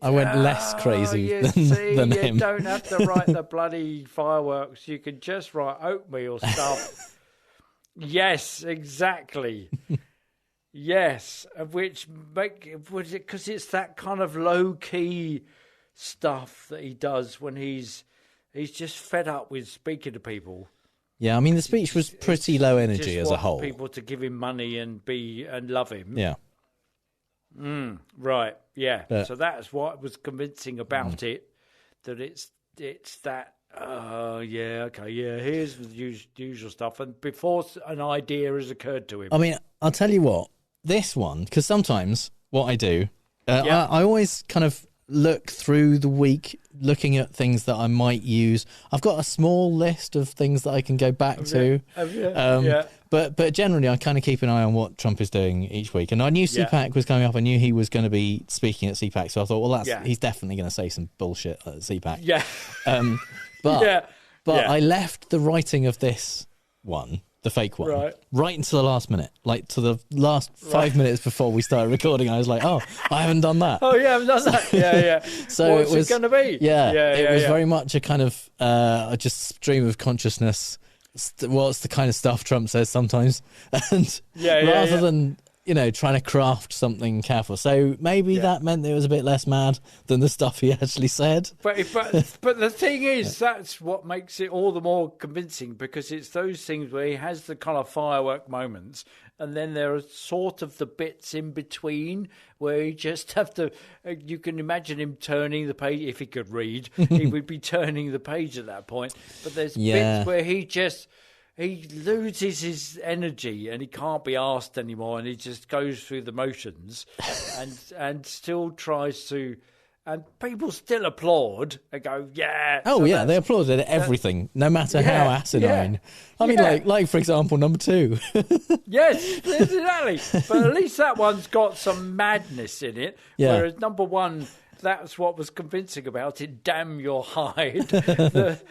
I went less crazy than you him. Don't have to write the bloody fireworks. You can just write oatmeal stuff. Yes, exactly. Yes, which because it's that kind of low key stuff that he does when he's just fed up with speaking to people. Yeah, I mean the speech was pretty low energy as a whole. People to give him money and love him. Yeah. Right. Yeah. But, so that's what was convincing about it. That it's that. Yeah. Okay. Yeah. Here's the usual stuff, and before an idea has occurred to him. I mean, I'll tell you what. This one, because sometimes what I do, I always kind of look through the week, looking at things that I might use. I've got a small list of things that I can go back to. But generally, I kind of keep an eye on what Trump is doing each week. And I knew CPAC was coming up. I knew he was going to be speaking at CPAC. So I thought, well, he's definitely going to say some bullshit at CPAC. Yeah. But I left the writing of this one, the fake one, right until the last minute, like to the last 5 minutes before we started recording. I was like, oh, I haven't done that. Oh, yeah, I haven't done that. Yeah. So what's it going to be? It was very much a kind of just stream of consciousness. What's the kind of stuff Trump says sometimes, and rather than trying to craft something careful. So maybe that meant it was a bit less mad than the stuff he actually said. But the thing is, that's what makes it all the more convincing, because it's those things where he has the kind of firework moments, and then there are sort of the bits in between where you just have to. You can imagine him turning the page. If he could read, he would be turning the page at that point. But there's bits where he loses his energy and he can't be asked anymore, and he just goes through the motions and still tries to, and people still applaud and go, yeah. Oh, so they applauded everything, no matter how asinine. I mean, like for example, number 2. Yes, exactly. But at least that one's got some madness in it, whereas number 1... That's what was convincing about it. Damn your hide. that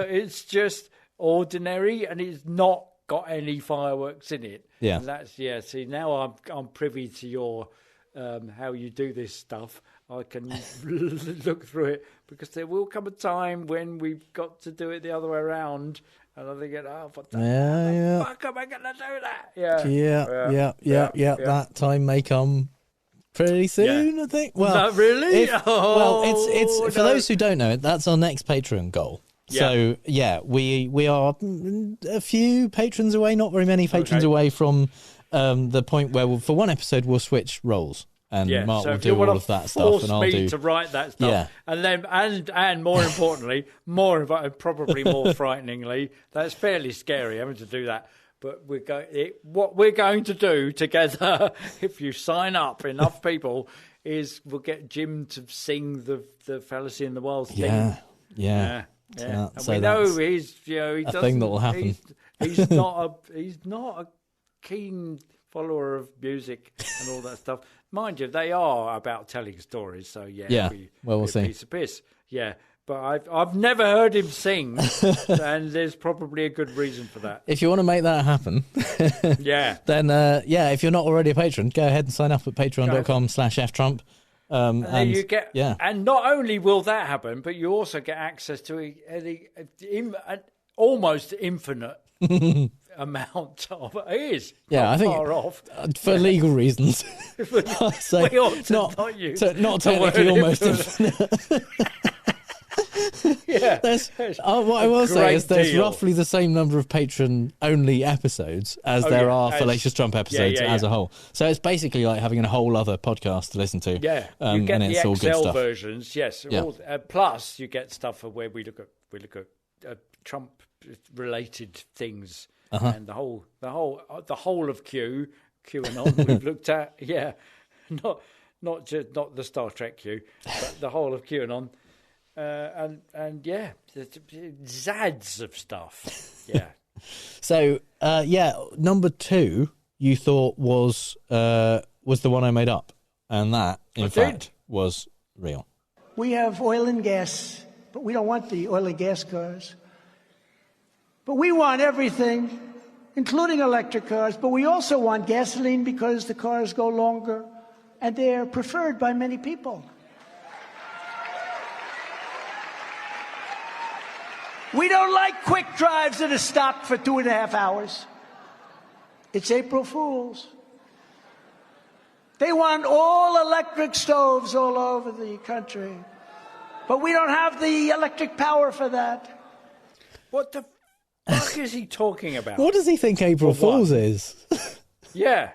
it's just ordinary and it's not got any fireworks in it. Yeah. And that's see, now I'm privy to your how you do this stuff. I can look through it, because there will come a time when we've got to do it the other way around, and I'm thinking, what the fuck am I gonna do that? Yeah. That time may come pretty soon, I think. Well, not really. It's for those who don't know it, that's our next Patreon goal. So we are a few patrons away, not very many patrons away from the point where for one episode we'll switch roles, and Mark will do all of that stuff, and I'll do to write that stuff, and then and more importantly, probably more frighteningly, that's fairly scary having to do that. But what we're going to do together, if you sign up enough people, is we'll get Jim to sing the Fallacy in the Wild thing. Yeah. And we know he's he doesn't. Thing that will happen. He's not a keen follower of music and all that stuff. Mind you, they are about telling stories. So we'll see. Piece of piss. Yeah. But I've never heard him sing, and there's probably a good reason for that. If you want to make that happen, then if you're not already a patron, go ahead and sign up at patreon.com/ftrump. And you get, and not only will that happen, but you also get access to an almost infinite amount of it is. I think far off. For legal reasons. So we ought to not technically almost infinite. What I will say is there's roughly the same number of patron-only episodes as there are Fallacious Trump episodes as a whole. So it's basically like having a whole other podcast to listen to. You get and the it's all good XL stuff. versions, yes. Yeah. Plus, you get stuff where we look at Trump-related things, and the whole of QAnon we've looked at. Yeah, not the Star Trek Q, but the whole of QAnon. And zads of stuff. Yeah. So number 2 you thought was the one I made up, and that in fact was real. We have oil and gas, but we don't want the oil and gas cars. But we want everything, including electric cars, but we also want gasoline because the cars go longer and they're preferred by many people. We don't like quick drives that are stopped for 2.5 hours. It's April Fool's. They want all electric stoves all over the country. But we don't have the electric power for that. What the fuck is he talking about? What does he think April Fool's is? Yeah.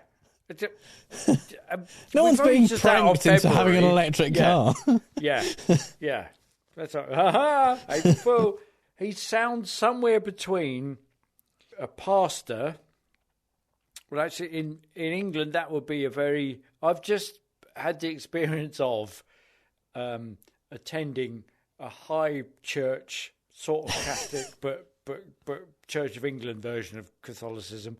No one's being just out of pranked into having an February. electric Yeah. car. Yeah. That's right. Ha-ha, April Fool. He sounds somewhere between a pastor. Well, actually, in England, that would be a very... I've just had the experience of attending a high church, sort of Catholic, but Church of England version of Catholicism.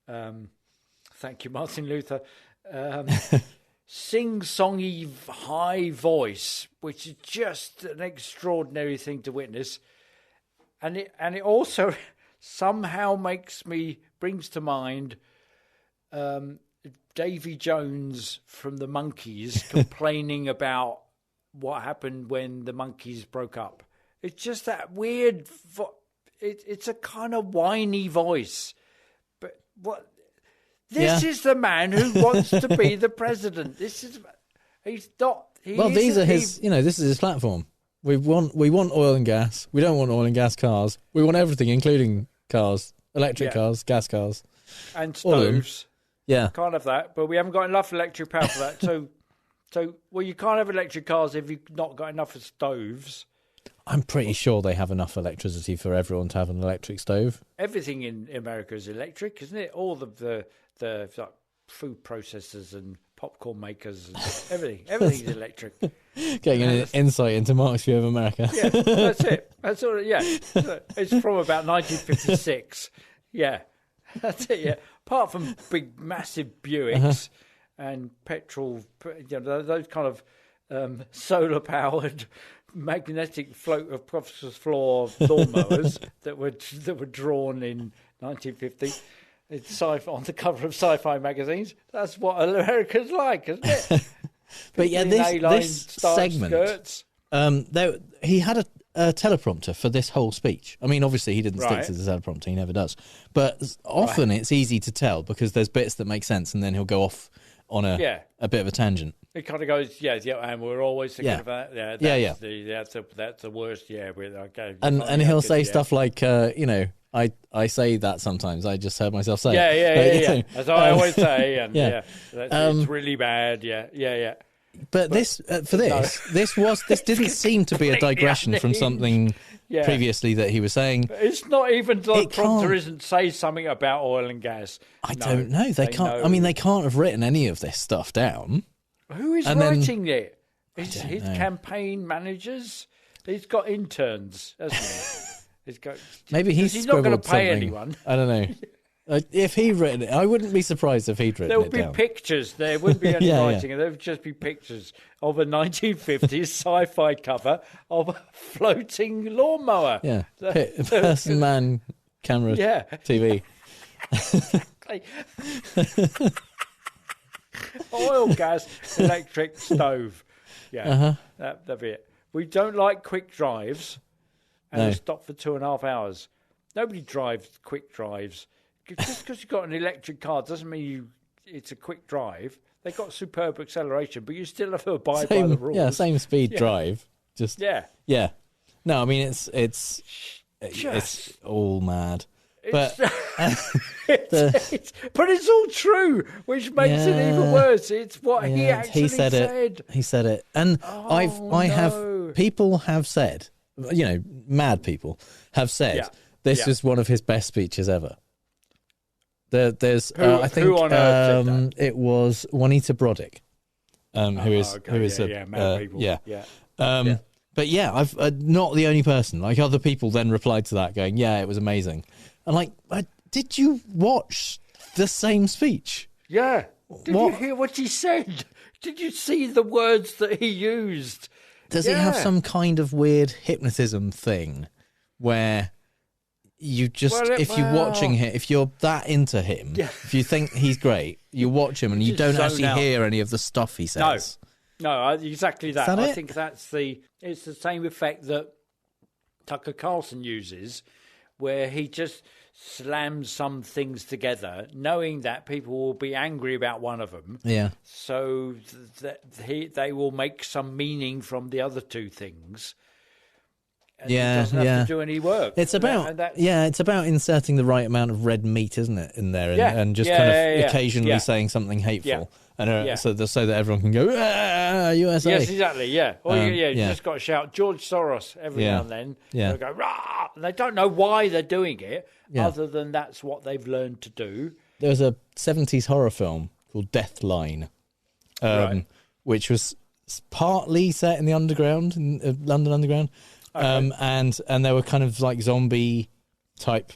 Thank you, Martin Luther. Sing-songy high voice, which is just an extraordinary thing to witness. And it also somehow brings to mind Davy Jones from the Monkees complaining about what happened when the Monkees broke up. It's just that weird. It's a kind of whiny voice. But what? This is the man who wants to be the president. He's not. These are his. This is his platform. We want oil and gas. We don't want oil and gas cars. We want everything, including cars, electric cars, gas cars, and stoves. Yeah, can't have that. But we haven't got enough electric power for that. So you can't have electric cars if you've not got enough of stoves. I'm pretty sure they have enough electricity for everyone to have an electric stove. Everything in America is electric, isn't it? All of the like, food processors and popcorn makers and everything. Everything's electric. Getting an insight into Mark's view of America. Yeah, that's it. That's all. Yeah, it's from about 1956. Yeah, that's it. Yeah, apart from big, massive Buicks and petrol, those kind of solar-powered magnetic float of Professor's Floor lawnmowers that were drawn in 1950. It's on the cover of sci-fi magazines. That's what America's like, isn't it? But yeah, this segment, skirts. he had a teleprompter for this whole speech. I mean, obviously he didn't stick to the teleprompter. He never does. But often it's easy to tell because there's bits that make sense, and then he'll go off on a bit of a tangent. It kind of goes, and we're always thinking of that. That's the worst. Yeah, and he'll say stuff like, I say that sometimes. I just heard myself say it. Yeah. That's what I always say. And it's really bad. Yeah. But this didn't seem to be a digression from something previously that he was saying. It's not even the prompter isn't say something about oil and gas. I don't know. They can't. I mean, they can't have written any of this stuff down. Who is writing it? His campaign managers. He's got interns, hasn't he? Maybe he's not going to pay something. anyone. I don't know. If he'd written it, I wouldn't be surprised if he'd written it. There would be pictures. There wouldn't be any writing. There would just be pictures of a 1950s sci-fi cover of a floating lawnmower. Yeah, person, man, camera, TV. Exactly. Oil, gas, electric, stove. Yeah, that'd be it. We don't like quick drives, and they stop for 2.5 hours. Nobody drives quick drives. Just because you've got an electric car doesn't mean it's a quick drive. They've got superb acceleration, but you still have to abide by the rules. Yeah, same speed drive. Just yeah. No, I mean it's all mad. But but it's all true, which makes it even worse. It's what he actually said. He said it, and people have said, mad people have said this is one of his best speeches ever. There's I think who on earth said that? It was Juanita Broddick, who is mad people. But yeah, I've not the only person. Like other people then replied to that, going, "Yeah, it was amazing." And like, did you watch the same speech? Yeah. Did you hear what he said? Did you see the words that he used? Does he have some kind of weird hypnotism thing where you just you're watching him, if you're that into him, if you think he's great, you watch him and you don't actually hear any of the stuff he says. No, exactly that. I think it's the same effect that Tucker Carlson uses, where he just slams some things together, knowing that people will be angry about one of them. Yeah. So that they will make some meaning from the other two things. And he doesn't have to do any work. It's about it's about inserting the right amount of red meat, isn't it, in there, and just kind of occasionally saying something hateful, and so that everyone can go USA. Yes, exactly. Yeah, you just got to shout George Soros every now and then. Yeah, they'll go rah, and they don't know why they're doing it, other than that's what they've learned to do. There was a 70s horror film called Death Line, which was partly set in the underground, in London Underground. Okay. And there were kind of like zombie type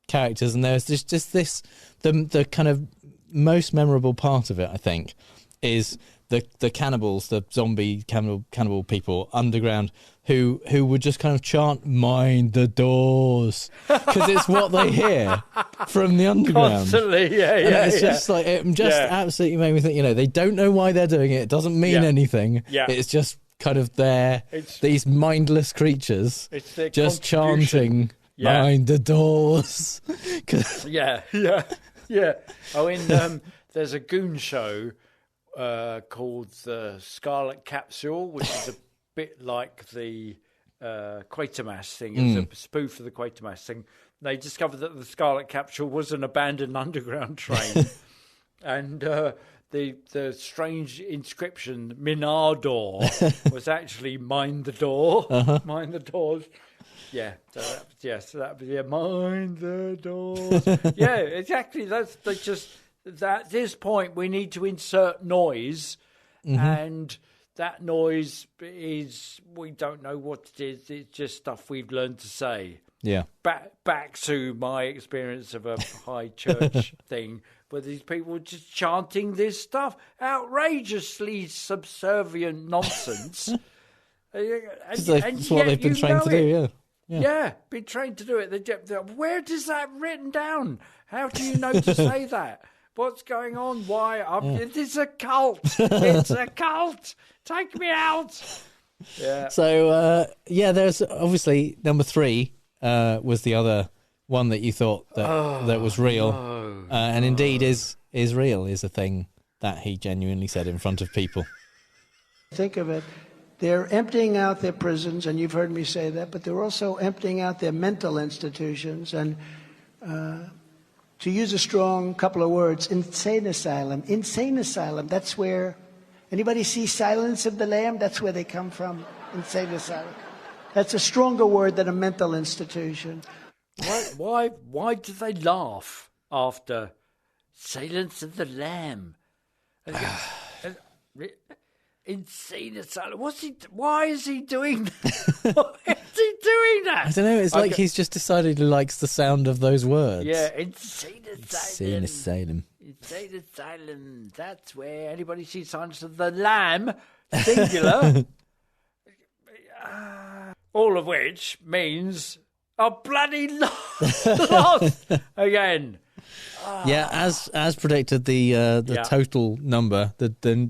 characters, and there was just this the kind of most memorable part of it, I think, is the cannibals, the zombie cannibal people underground who would just kind of chant "Mind the doors" because it's what they hear from the underground constantly. It's just like it just absolutely made me think. They don't know why they're doing it. It doesn't mean anything. It's just kind of these mindless creatures just chanting "Mind the doors." Oh, there's a goon show called the Scarlet Capsule, which is a bit like the Quatermass thing. It's a spoof of the Quatermass thing. They discovered that the Scarlet Capsule was an abandoned underground train, and the strange inscription "Minardor" was actually "Mind the door." Mind the doors. Yeah, so that would be mind the doors. Yeah, exactly. That's just at this point we need to insert noise, and that noise is we don't know what it is. It's just stuff we've learned to say. Yeah. Back to my experience of a high church thing, where these people were just chanting this stuff, outrageously subservient nonsense. That's what they've been trained to do, Yeah, been trained to do it. Where is that written down? How do you know to say that? What's going on? Why? It's a cult. It's a cult. Take me out. Yeah. So, there's obviously number 3 was the other one that you thought that was real. No, and indeed is real, is a thing that he genuinely said in front of people. Think of it. They're emptying out their prisons, and you've heard me say that, but they're also emptying out their mental institutions. And to use a strong couple of words, insane asylum. Insane asylum, that's where... Anybody see Silence of the Lamb? That's where they come from, insane asylum. That's a stronger word than a mental institution. Why do they laugh after Silence of the Lamb? Insane asylum. Why is he doing that? Why is he doing that? I don't know. It's like he's just decided he likes the sound of those words. Yeah, insane asylum. Insane asylum. Insane asylum. That's where anybody sees Silence of the Lamb, singular. All of which means a bloody loss again. Yeah, as predicted, the total number, the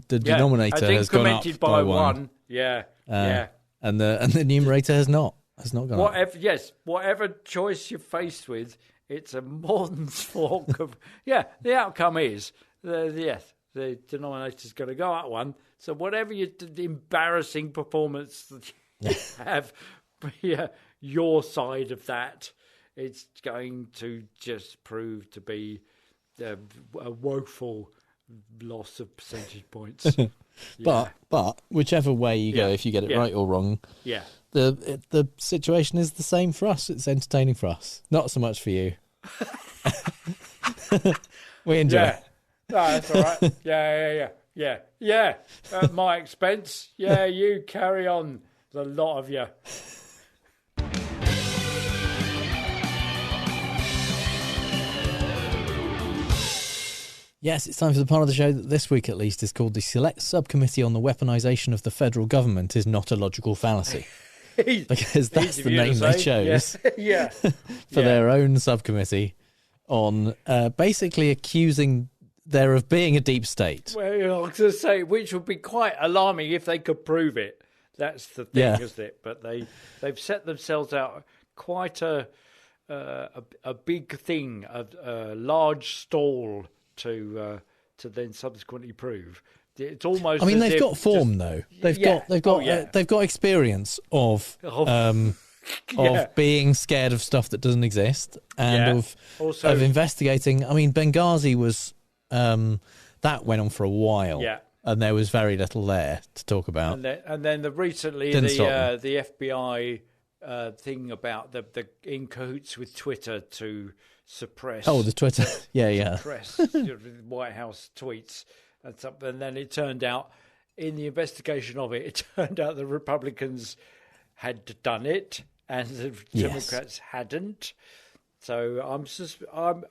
denominator has gone up by one. Yeah, and the numerator has not gone up. Whatever choice you're faced with, it's a modern fork of the outcome is the denominator's going to go up one. So whatever the embarrassing performance that you have, your side of that, it's going to just prove to be a woeful loss of percentage points. But whichever way you go, if you get it right or wrong, the situation is the same for us. It's entertaining for us, not so much for you. We enjoy it. No, that's all right. Yeah. At my expense. Yeah, you carry on. There's a lot of you. Yes, it's time for the part of the show that this week at least is called the Select Subcommittee on the Weaponisation of the Federal Government is Not a Logical Fallacy. because that's the name they chose Yeah. for their own subcommittee on basically accusing there of being a deep state. Well, I was going to say, which would be quite alarming if they could prove it. That's the thing, isn't it? But they've set themselves out quite a big thing, a large stall to then subsequently prove. It's almost. I mean, they've got form though. They've got experience of being scared of stuff that doesn't exist and of investigating. I mean, Benghazi was that went on for a while. Yeah. And there was very little there to talk about. And then recently the FBI thing about the in cahoots with Twitter to suppress. Oh, the Twitter, suppress White House tweets and something. And then it turned out, in the investigation of it, turned out the Republicans had done it and the Democrats hadn't. So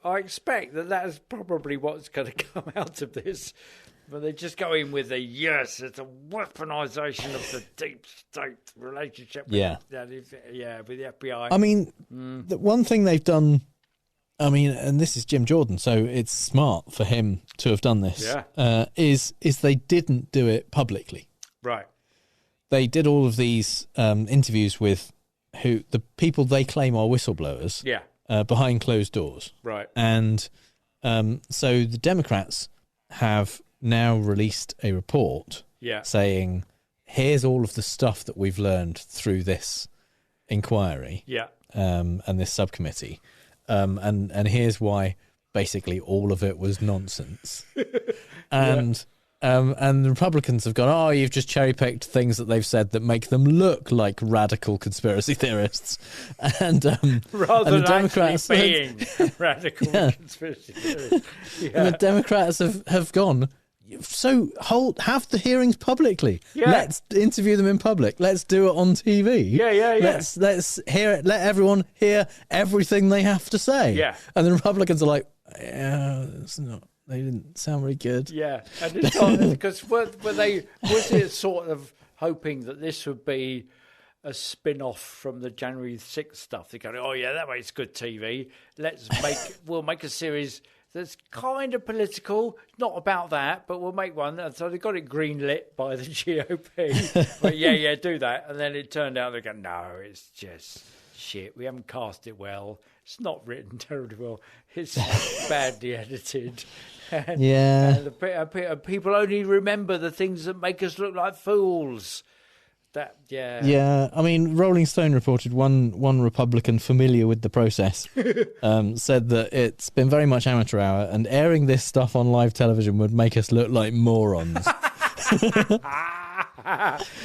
I expect that is probably what's going to come out of this. But they just go in with it's a weaponization of the deep state relationship with with the FBI. I mean, the one thing they've done, I mean, and this is Jim Jordan, so it's smart for him to have done this, is they didn't do it publicly. Right. They did all of these interviews with the people they claim are whistleblowers behind closed doors. Right. And so the Democrats have now released a report saying, here's all of the stuff that we've learned through this inquiry and this subcommittee. And here's why basically all of it was nonsense. And the Republicans have gone, oh, you've just cherry-picked things that they've said that make them look like radical conspiracy theorists. And rather and the than Democrats actually being radical conspiracy theorists. And the Democrats have gone, so have the hearings publicly. Let's interview them in public. Let's do it on TV. Let's hear it. Let everyone hear everything they have to say. And the Republicans are like, it's not. They didn't sound very good. And it's not because was it sort of hoping that this would be a spin-off from the January 6th stuff? They go, oh yeah, that makes good TV. We'll make a series that's kind of political, not about that, but we'll make one. And so they got it greenlit by the GOP. But do that. And then it turned out they go, no, it's just shit. We haven't cast it well. It's not written terribly well. It's badly edited. And people only remember the things that make us look like fools. I mean, Rolling Stone reported one Republican familiar with the process said that it's been very much amateur hour, and airing this stuff on live television would make us look like morons.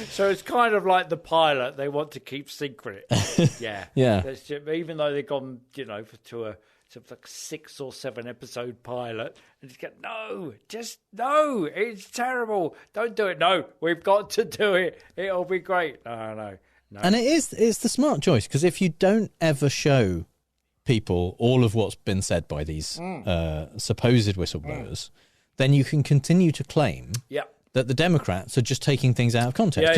So it's kind of like the pilot they want to keep secret. Even though they've gone, to a like 6 or 7 episode pilot, and just go, no, it's terrible. Don't do it. No, we've got to do it. It'll be great. No. And it's the smart choice, because if you don't ever show people all of what's been said by these supposed whistleblowers, then you can continue to claim that the Democrats are just taking things out of context.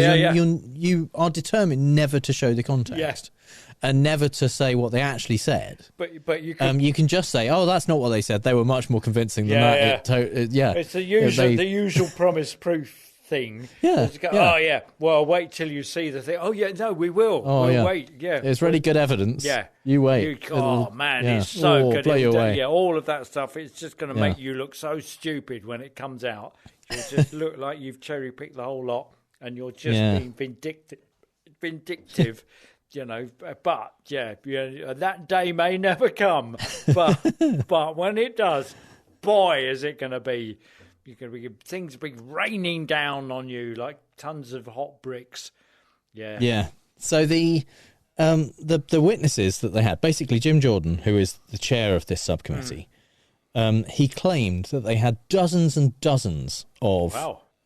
You are determined never to show the context. And never to say what they actually said. But you can just say, oh, that's not what they said. They were much more convincing than that. It's the usual promise proof thing. Well, wait till you see the thing. Oh yeah, no, we will. We'll wait. It's really good evidence. You wait. It's so good. Blow you away. All of that stuff. It's just going to make you look so stupid when it comes out. You'll just look like you've cherry picked the whole lot, and you're just being vindictive. But that day may never come. But when it does, boy, is it going to be! Things be raining down on you like tons of hot bricks. So the witnesses that they had, basically Jim Jordan, who is the chair of this subcommittee, he claimed that they had dozens and dozens of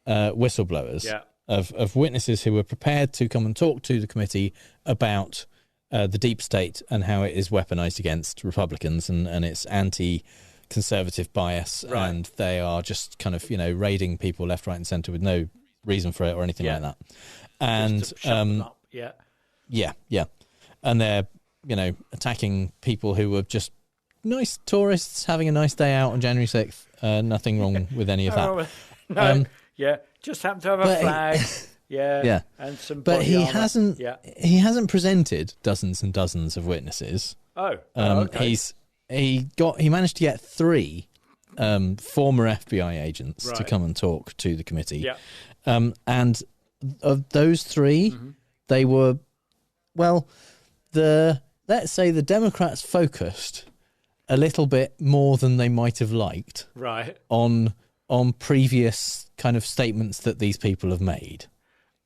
whistleblowers. Of witnesses who were prepared to come and talk to the committee about the deep state and how it is weaponized against Republicans and its anti-conservative bias, and they are just kind of raiding people left, right, and centre with no reason for it or anything like that. And Yeah, yeah. And they're, attacking people who were just nice tourists having a nice day out on January 6th. Nothing wrong with any of that. No, just happened to have a flag. Yeah. And some but body he armor. hasn't he hasn't presented dozens and dozens of witnesses. Okay. He managed to get 3 former FBI agents to come and talk to the committee. Yeah. And of those 3, they were, let's say the Democrats focused a little bit more than they might have liked on previous kind of statements that these people have made.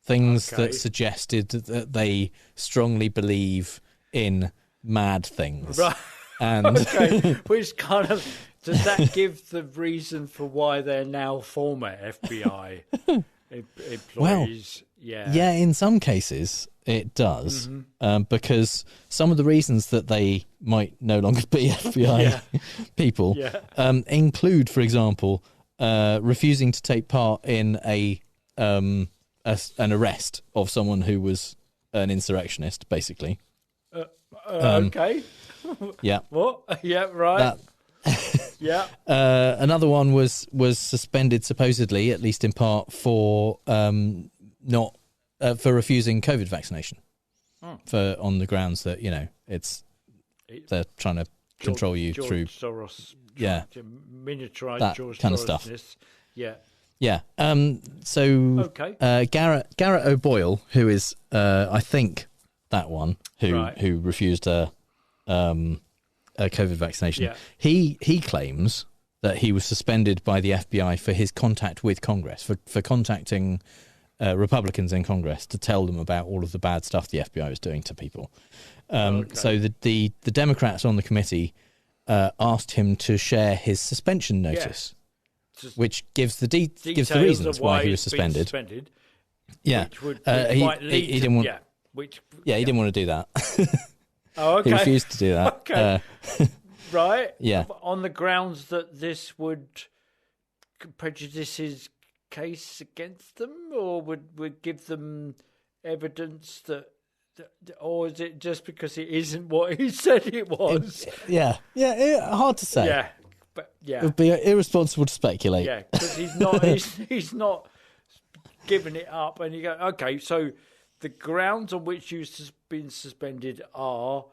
Things that suggested that they strongly believe in mad things. Right. And which kind of does that give the reason for why they're now former FBI employees? Yeah, in some cases it does, because some of the reasons that they might no longer be FBI people include, for example, refusing to take part in an arrest of someone who was an insurrectionist, basically. Okay. Yeah. What? Yeah. Right. Yeah. Another one was suspended, supposedly, at least in part, for not for refusing COVID vaccination, on the grounds that they're trying to control you George through Soros, miniaturized that George kind of Soros-ness. stuff. Yeah. Yeah. So Garrett O'Boyle, who is I think that one who refused a COVID vaccination. Yeah. He claims that he was suspended by the FBI for his contact with Congress, for contacting Republicans in Congress to tell them about all of the bad stuff the FBI was doing to people. So the Democrats on the committee asked him to share his suspension notice, which gives the gives the reasons why he was suspended. Yeah, he didn't want. He didn't want to do that. Oh, okay. He refused to do that. Okay. Right. Yeah. On the grounds that this would prejudice his case against them, or would give them evidence that, or is it just because it isn't what he said it was? Hard to say. Yeah, but it would be irresponsible to speculate. Yeah, because he's not giving it up, and you go, okay, so the grounds on which you've been suspended are,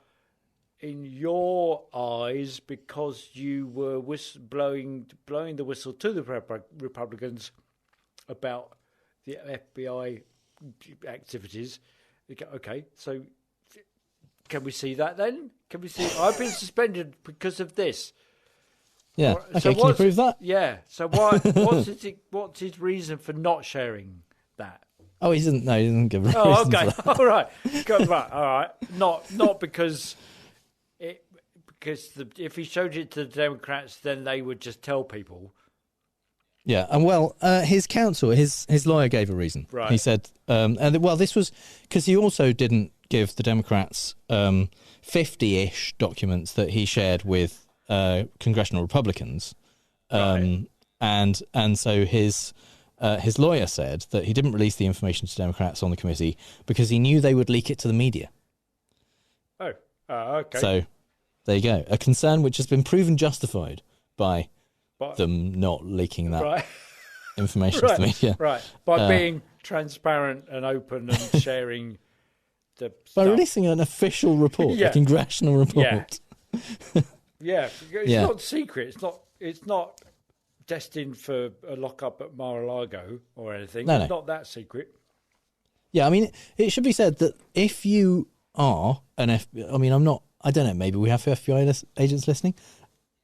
in your eyes, because you were blowing the whistle to the Republicans about the FBI activities. Okay, so can we see that then? Can we see? I've been suspended because of this. Yeah. Okay. So can you prove that? Yeah. So what's his reason for not sharing that? Oh, he didn't. No, he didn't give a reason. Oh, okay. For that. All right. Right. All right. Not because if he showed it to the Democrats, then they would just tell people. Yeah, and his counsel, his lawyer gave a reason. Right. He said, this was because he also didn't give the Democrats 50-ish documents that he shared with congressional Republicans, and so his lawyer said that he didn't release the information to Democrats on the committee because he knew they would leak it to the media. Oh, okay. So there you go, a concern which has been proven justified by them not leaking that information to the media. Right, by being transparent and open and sharing the by stuff. releasing an official report, a congressional report. Yeah, it's not secret. It's not destined for a lockup at Mar-a-Lago or anything. No. It's not that secret. Yeah, I mean, it should be said that if you are an I don't know, maybe we have FBI agents listening.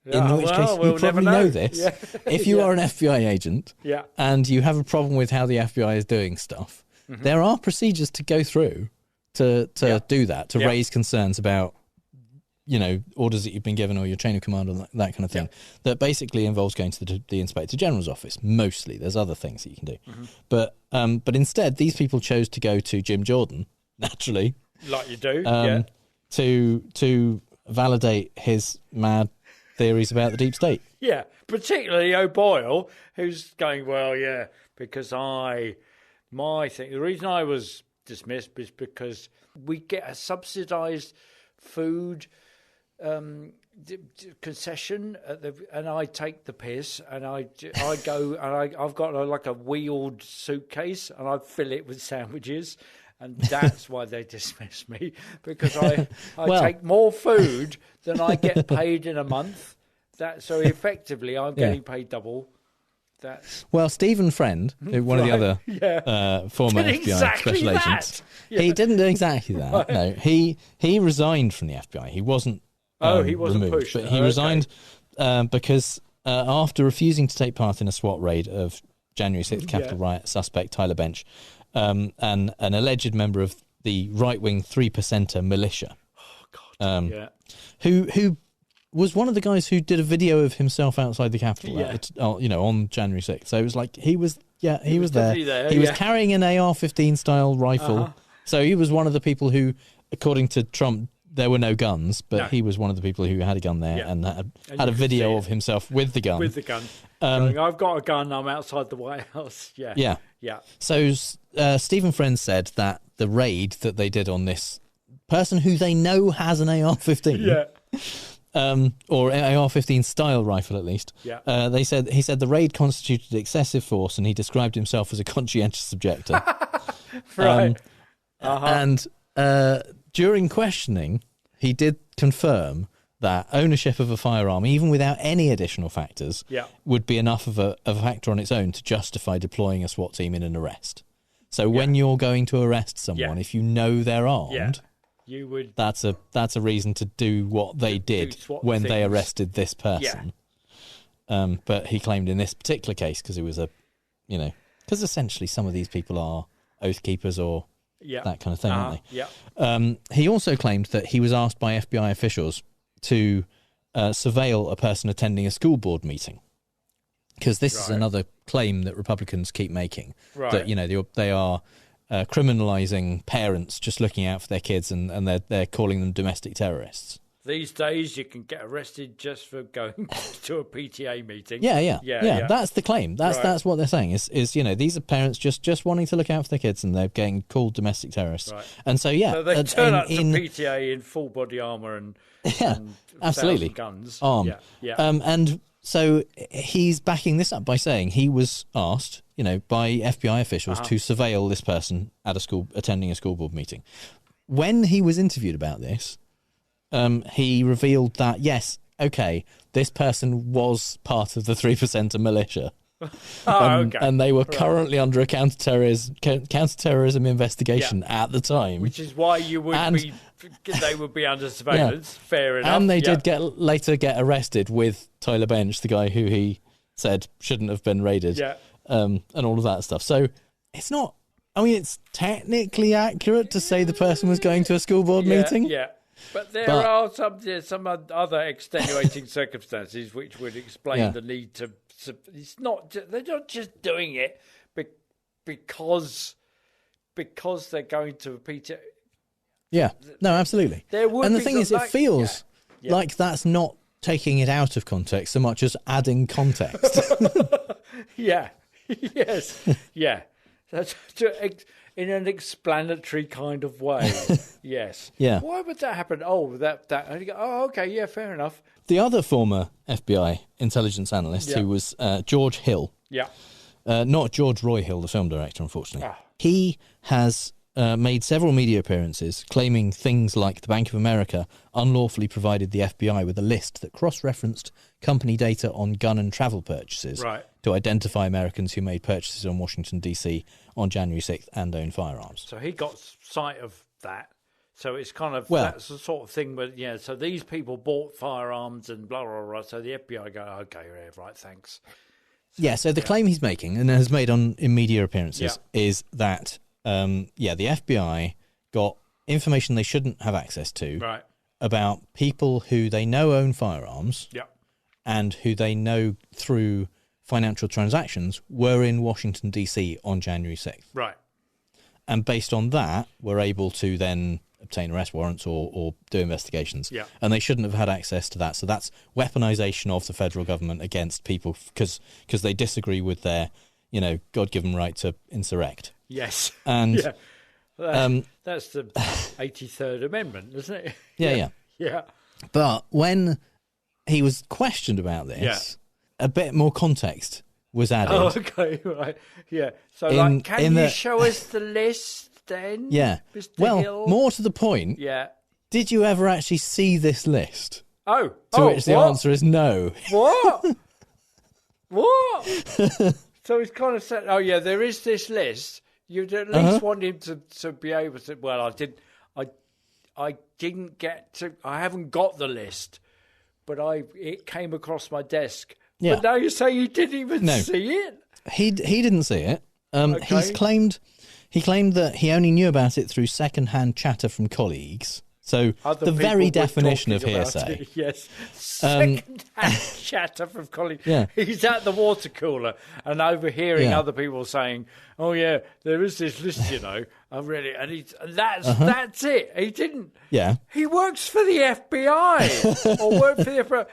In which case, you probably know this. Yeah. If you are an FBI agent Yeah. and you have a problem with how the FBI is doing stuff, there are procedures to go through to do that, to raise concerns about, orders that you've been given or your chain of command or that kind of thing. That basically involves going to the Inspector General's office. Mostly, there's other things that you can do, but instead, these people chose to go to Jim Jordan, naturally, like you do, to validate his mad theories about the deep state. Yeah, particularly O'Boyle, who's going, because the reason I was dismissed is because we get a subsidised food concession and I take the piss and I go and I've got like a wheeled suitcase and I fill it with sandwiches. And that's why they dismiss me, because I take more food than I get paid in a month. So effectively, I'm getting paid double. Well, Stephen Friend, one of the other former FBI special agents, he didn't do exactly that. Right. No, he resigned from the FBI. He wasn't. He wasn't removed, pushed, but he resigned because after refusing to take part in a SWAT raid of January 6th Capitol riot suspect Tyler Bench. And an alleged member of the right-wing 3%er militia, who was one of the guys who did a video of himself outside the Capitol, on January 6th. So it was like he was there. He was carrying an AR-15 style rifle. So he was one of the people who, according to Trump, there were no guns, but he was one of the people who had a gun there and had a video of himself with the gun. With the gun. Going, I've got a gun, I'm outside the White House. Yeah. So Stephen Friend said that the raid that they did on this person who they know has an AR-15, or AR-15 style rifle at least, he said the raid constituted excessive force, and he described himself as a conscientious objector. Right. And during questioning, he did confirm that ownership of a firearm, even without any additional factors, would be enough of a factor on its own to justify deploying a SWAT team in an arrest. So when you're going to arrest someone, if you know they're armed, you would. That's a reason to do what they did when they arrested this person. But he claimed in this particular case, because it was because essentially some of these people are oath keepers or that kind of thing, aren't they? He also claimed that he was asked by FBI officials to surveil a person attending a school board meeting, because this is another claim that Republicans keep making, that they are criminalising parents just looking out for their kids, and they're calling them domestic terrorists. These days, you can get arrested just for going to a PTA meeting. Yeah. That's the claim. That's what they're saying. Is these are parents just wanting to look out for their kids, and they're getting called domestic terrorists. Right. And so so they turn up to PTA in full body armour and absolutely guns armed. And so he's backing this up by saying he was asked, by FBI officials to surveil this person at a school attending a school board meeting. When he was interviewed about this, he revealed that, yes, okay, this person was part of the 3%er militia. And they were currently under a counterterrorism investigation at the time. Which is why they would be under surveillance, fair enough. And they did later get arrested with Tyler Bench, the guy who he said shouldn't have been raided, and all of that stuff. So it's not, it's technically accurate to say the person was going to a school board meeting. Yeah. But there are some other extenuating circumstances which would explain the need to. It's not. They're not just doing it because they're going to repeat it. Yeah. No, absolutely. And the thing is, it feels like that's not taking it out of context so much as adding context. Yes. That's in an explanatory kind of way. Yes. Yeah. Why would that happen? Oh, that. And you go, okay, yeah, fair enough. The other former FBI intelligence analyst, who was George Hill. Yeah. Not George Roy Hill, the film director, unfortunately. He has made several media appearances claiming things like the Bank of America unlawfully provided the FBI with a list that cross-referenced company data on gun and travel purchases to identify Americans who made purchases on Washington, D.C. on January 6th and owned firearms. So he got sight of that. So it's kind of, that's the sort of thing where, so these people bought firearms and blah, blah, blah. So the FBI go, okay, right, thanks. So the claim he's making, and has made in media appearances, is that, the FBI got information they shouldn't have access to about people who they know own firearms and who they know through financial transactions were in Washington, D.C. on January 6th. Right. And based on that, we're able to then obtain arrest warrants or do investigations. Yeah. And they shouldn't have had access to that. So that's weaponization of the federal government against people because they disagree with their, God-given right to insurrect. Yes. And That's the 83rd Amendment, isn't it? Yeah. Yeah. But when he was questioned about this, a bit more context was added. Oh, okay, right. Yeah. So, can you show us the list then? Yeah. Mr. Well, Hill? more to the point. Yeah. Did you ever actually see this list? Oh. To which the answer is no. What? What? So he's kind of said, "Oh yeah, there is this list. You'd at least want him to be able to." Well, I didn't get to. I haven't got the list, but it came across my desk. Yeah. But now you say you didn't even see it. He didn't see it. Okay. He claimed that he only knew about it through second-hand chatter from colleagues. So Other the very people were definition of talking about hearsay. it, yes, second-hand chatter from colleagues. Yeah. He's at the water cooler and overhearing other people saying, "Oh yeah, there is this list, you know." I've read it, and that's it. He didn't. Yeah. He works for the FBI or worked for the FBI.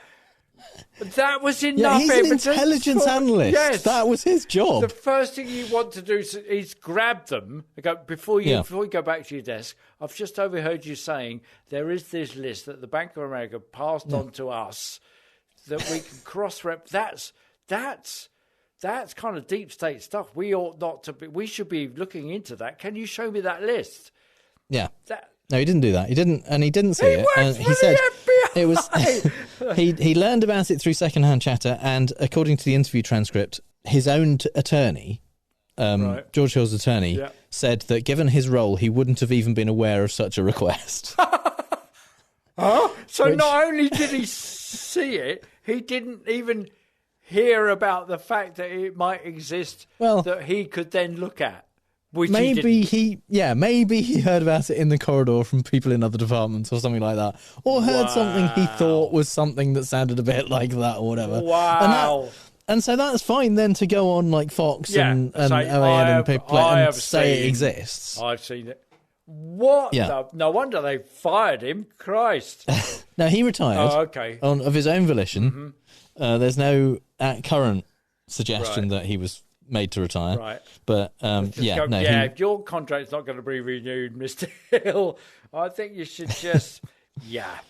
That was enough he's an evidence. intelligence analyst. Yes, that was his job. The first thing you want to do is grab them. Go, before you go back to your desk, I've just overheard you saying there is this list that the Bank of America passed on to us that we can cross-rep. That's kind of deep state stuff. We ought not to be. We should be looking into that. Can you show me that list? Yeah. No, he didn't do that. He didn't see it. And he said it was. he learned about it through secondhand chatter, and according to the interview transcript, his own attorney, George Hill's attorney, said that given his role, he wouldn't have even been aware of such a request. So not only did he see it, he didn't even hear about the fact that it might exist that he could then look at. Maybe he heard about it in the corridor from people in other departments or something like that, or heard something he thought was something that sounded a bit like that or whatever. Wow. And so that's fine then to go on like Fox and OAN and people and say it exists. I've seen it. What? Yeah. No wonder they fired him. Christ. No, he retired. Oh, okay. Of his own volition. There's no current suggestion that he was made to retire. Right. But if your contract's not going to be renewed, Mr. Hill, I think you should just Yeah.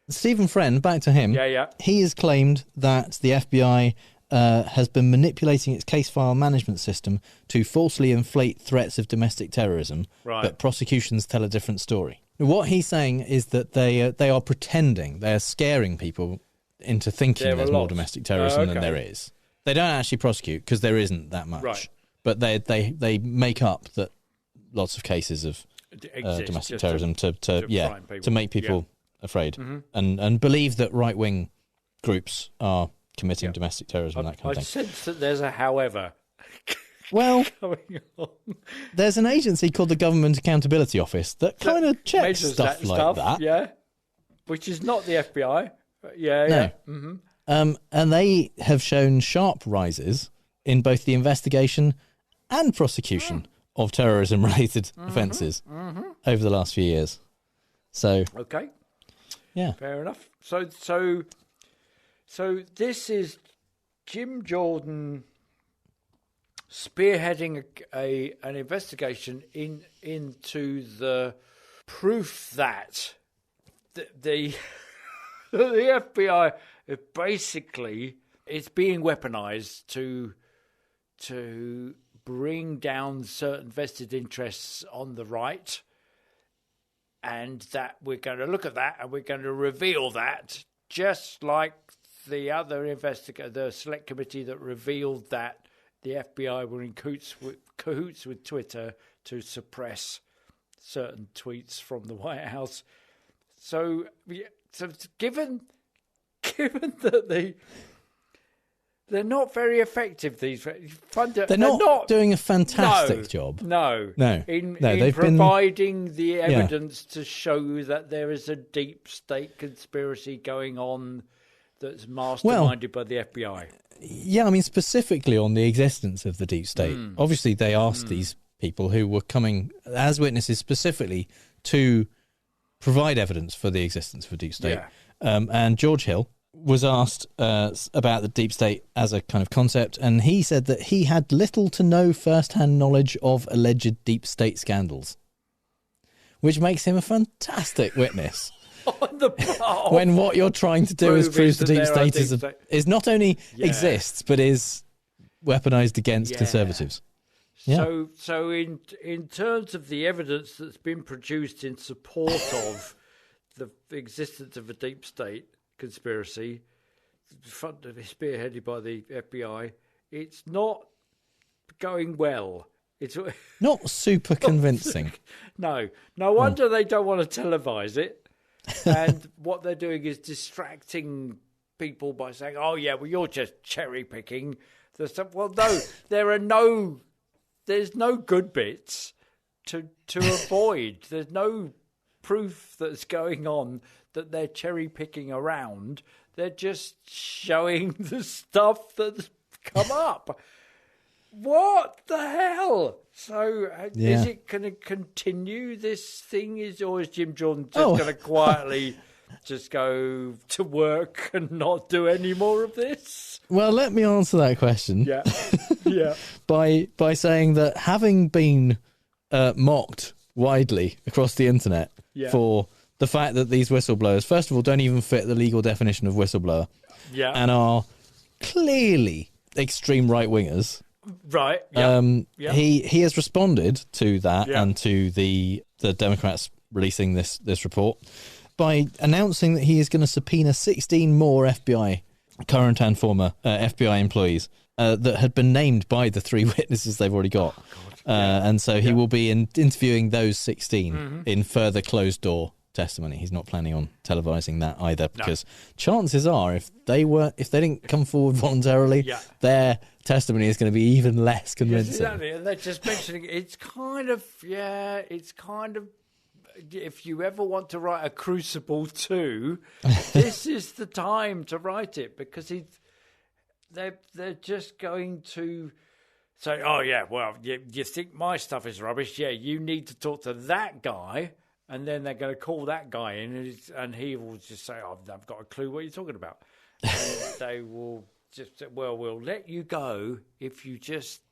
Stephen Friend, back to him. Yeah. He has claimed that the FBI has been manipulating its case file management system to falsely inflate threats of domestic terrorism, but prosecutions tell a different story. What he's saying is that they are pretending, they are scaring people into thinking there's more domestic terrorism than there is. They don't actually prosecute because there isn't that much, but they make up that lots of cases of domestic terrorism to make people afraid and believe that right wing groups are committing domestic terrorism and that kind of thing. I sense that there's a however. Well, going on. There's an agency called the Government Accountability Office that kind of checks stuff like that. Yeah, which is not the FBI. Yeah. And they have shown sharp rises in both the investigation and prosecution of terrorism-related offences over the last few years. So okay, yeah, fair enough. So this is Jim Jordan spearheading an investigation into the proof that the FBI basically it's being weaponized to bring down certain vested interests on the right, and that we're going to look at that and we're going to reveal that, just like the other the select committee that revealed that the FBI were in cahoots with Twitter to suppress certain tweets from the White House. So given that they're not very effective, they're not doing a fantastic job. No. In providing the evidence to show that there is a deep state conspiracy going on that's masterminded by the FBI. Yeah, I mean, specifically on the existence of the deep state. Obviously, they asked these people who were coming as witnesses specifically to provide evidence for the existence of a deep state. And George Hill was asked about the deep state as a kind of concept, and he said that he had little to no first-hand knowledge of alleged deep state scandals, which makes him a fantastic witness. When what you're trying to do is prove the deep state is not only exists, but is weaponized against conservatives. Yeah. So in terms of the evidence that's been produced in support of the existence of a deep state conspiracy, spearheaded by the FBI, it's not going well. It's not super convincing. No wonder they don't want to televise it. And what they're doing is distracting people by saying, "Oh yeah, well you're just cherry picking the stuff." Well, no, there's no good bits to avoid. There's no proof that's going on that they're cherry picking around. They're just showing the stuff that's come up. What the hell? So is it going to continue, this thing? Or is Jim Jordan just going to quietly just go to work and not do any more of this? Well, let me answer that question. Yeah. by saying that having been mocked widely across the internet for the fact that these whistleblowers, first of all, don't even fit the legal definition of whistleblower, and are clearly extreme right-wingers. Right. He has responded to that and to the Democrats releasing this report by announcing that he is going to subpoena 16 more FBI, current and former FBI employees that had been named by the 3 witnesses they've already got. And so he will be interviewing those 16 in further closed-door testimony. He's not planning on televising that either, because chances are if they didn't come forward voluntarily, their testimony is going to be even less convincing. Yes, exactly. And they're just mentioning it's kind of if you ever want to write a Crucible 2, this is the time to write it, because they're just going to say, "Oh yeah, well you think my stuff is rubbish? Yeah, you need to talk to that guy." And then they're going to call that guy in, and he will just say, "Oh, I've got a clue what you're talking about." And they will just say, "Well, we'll let you go if you just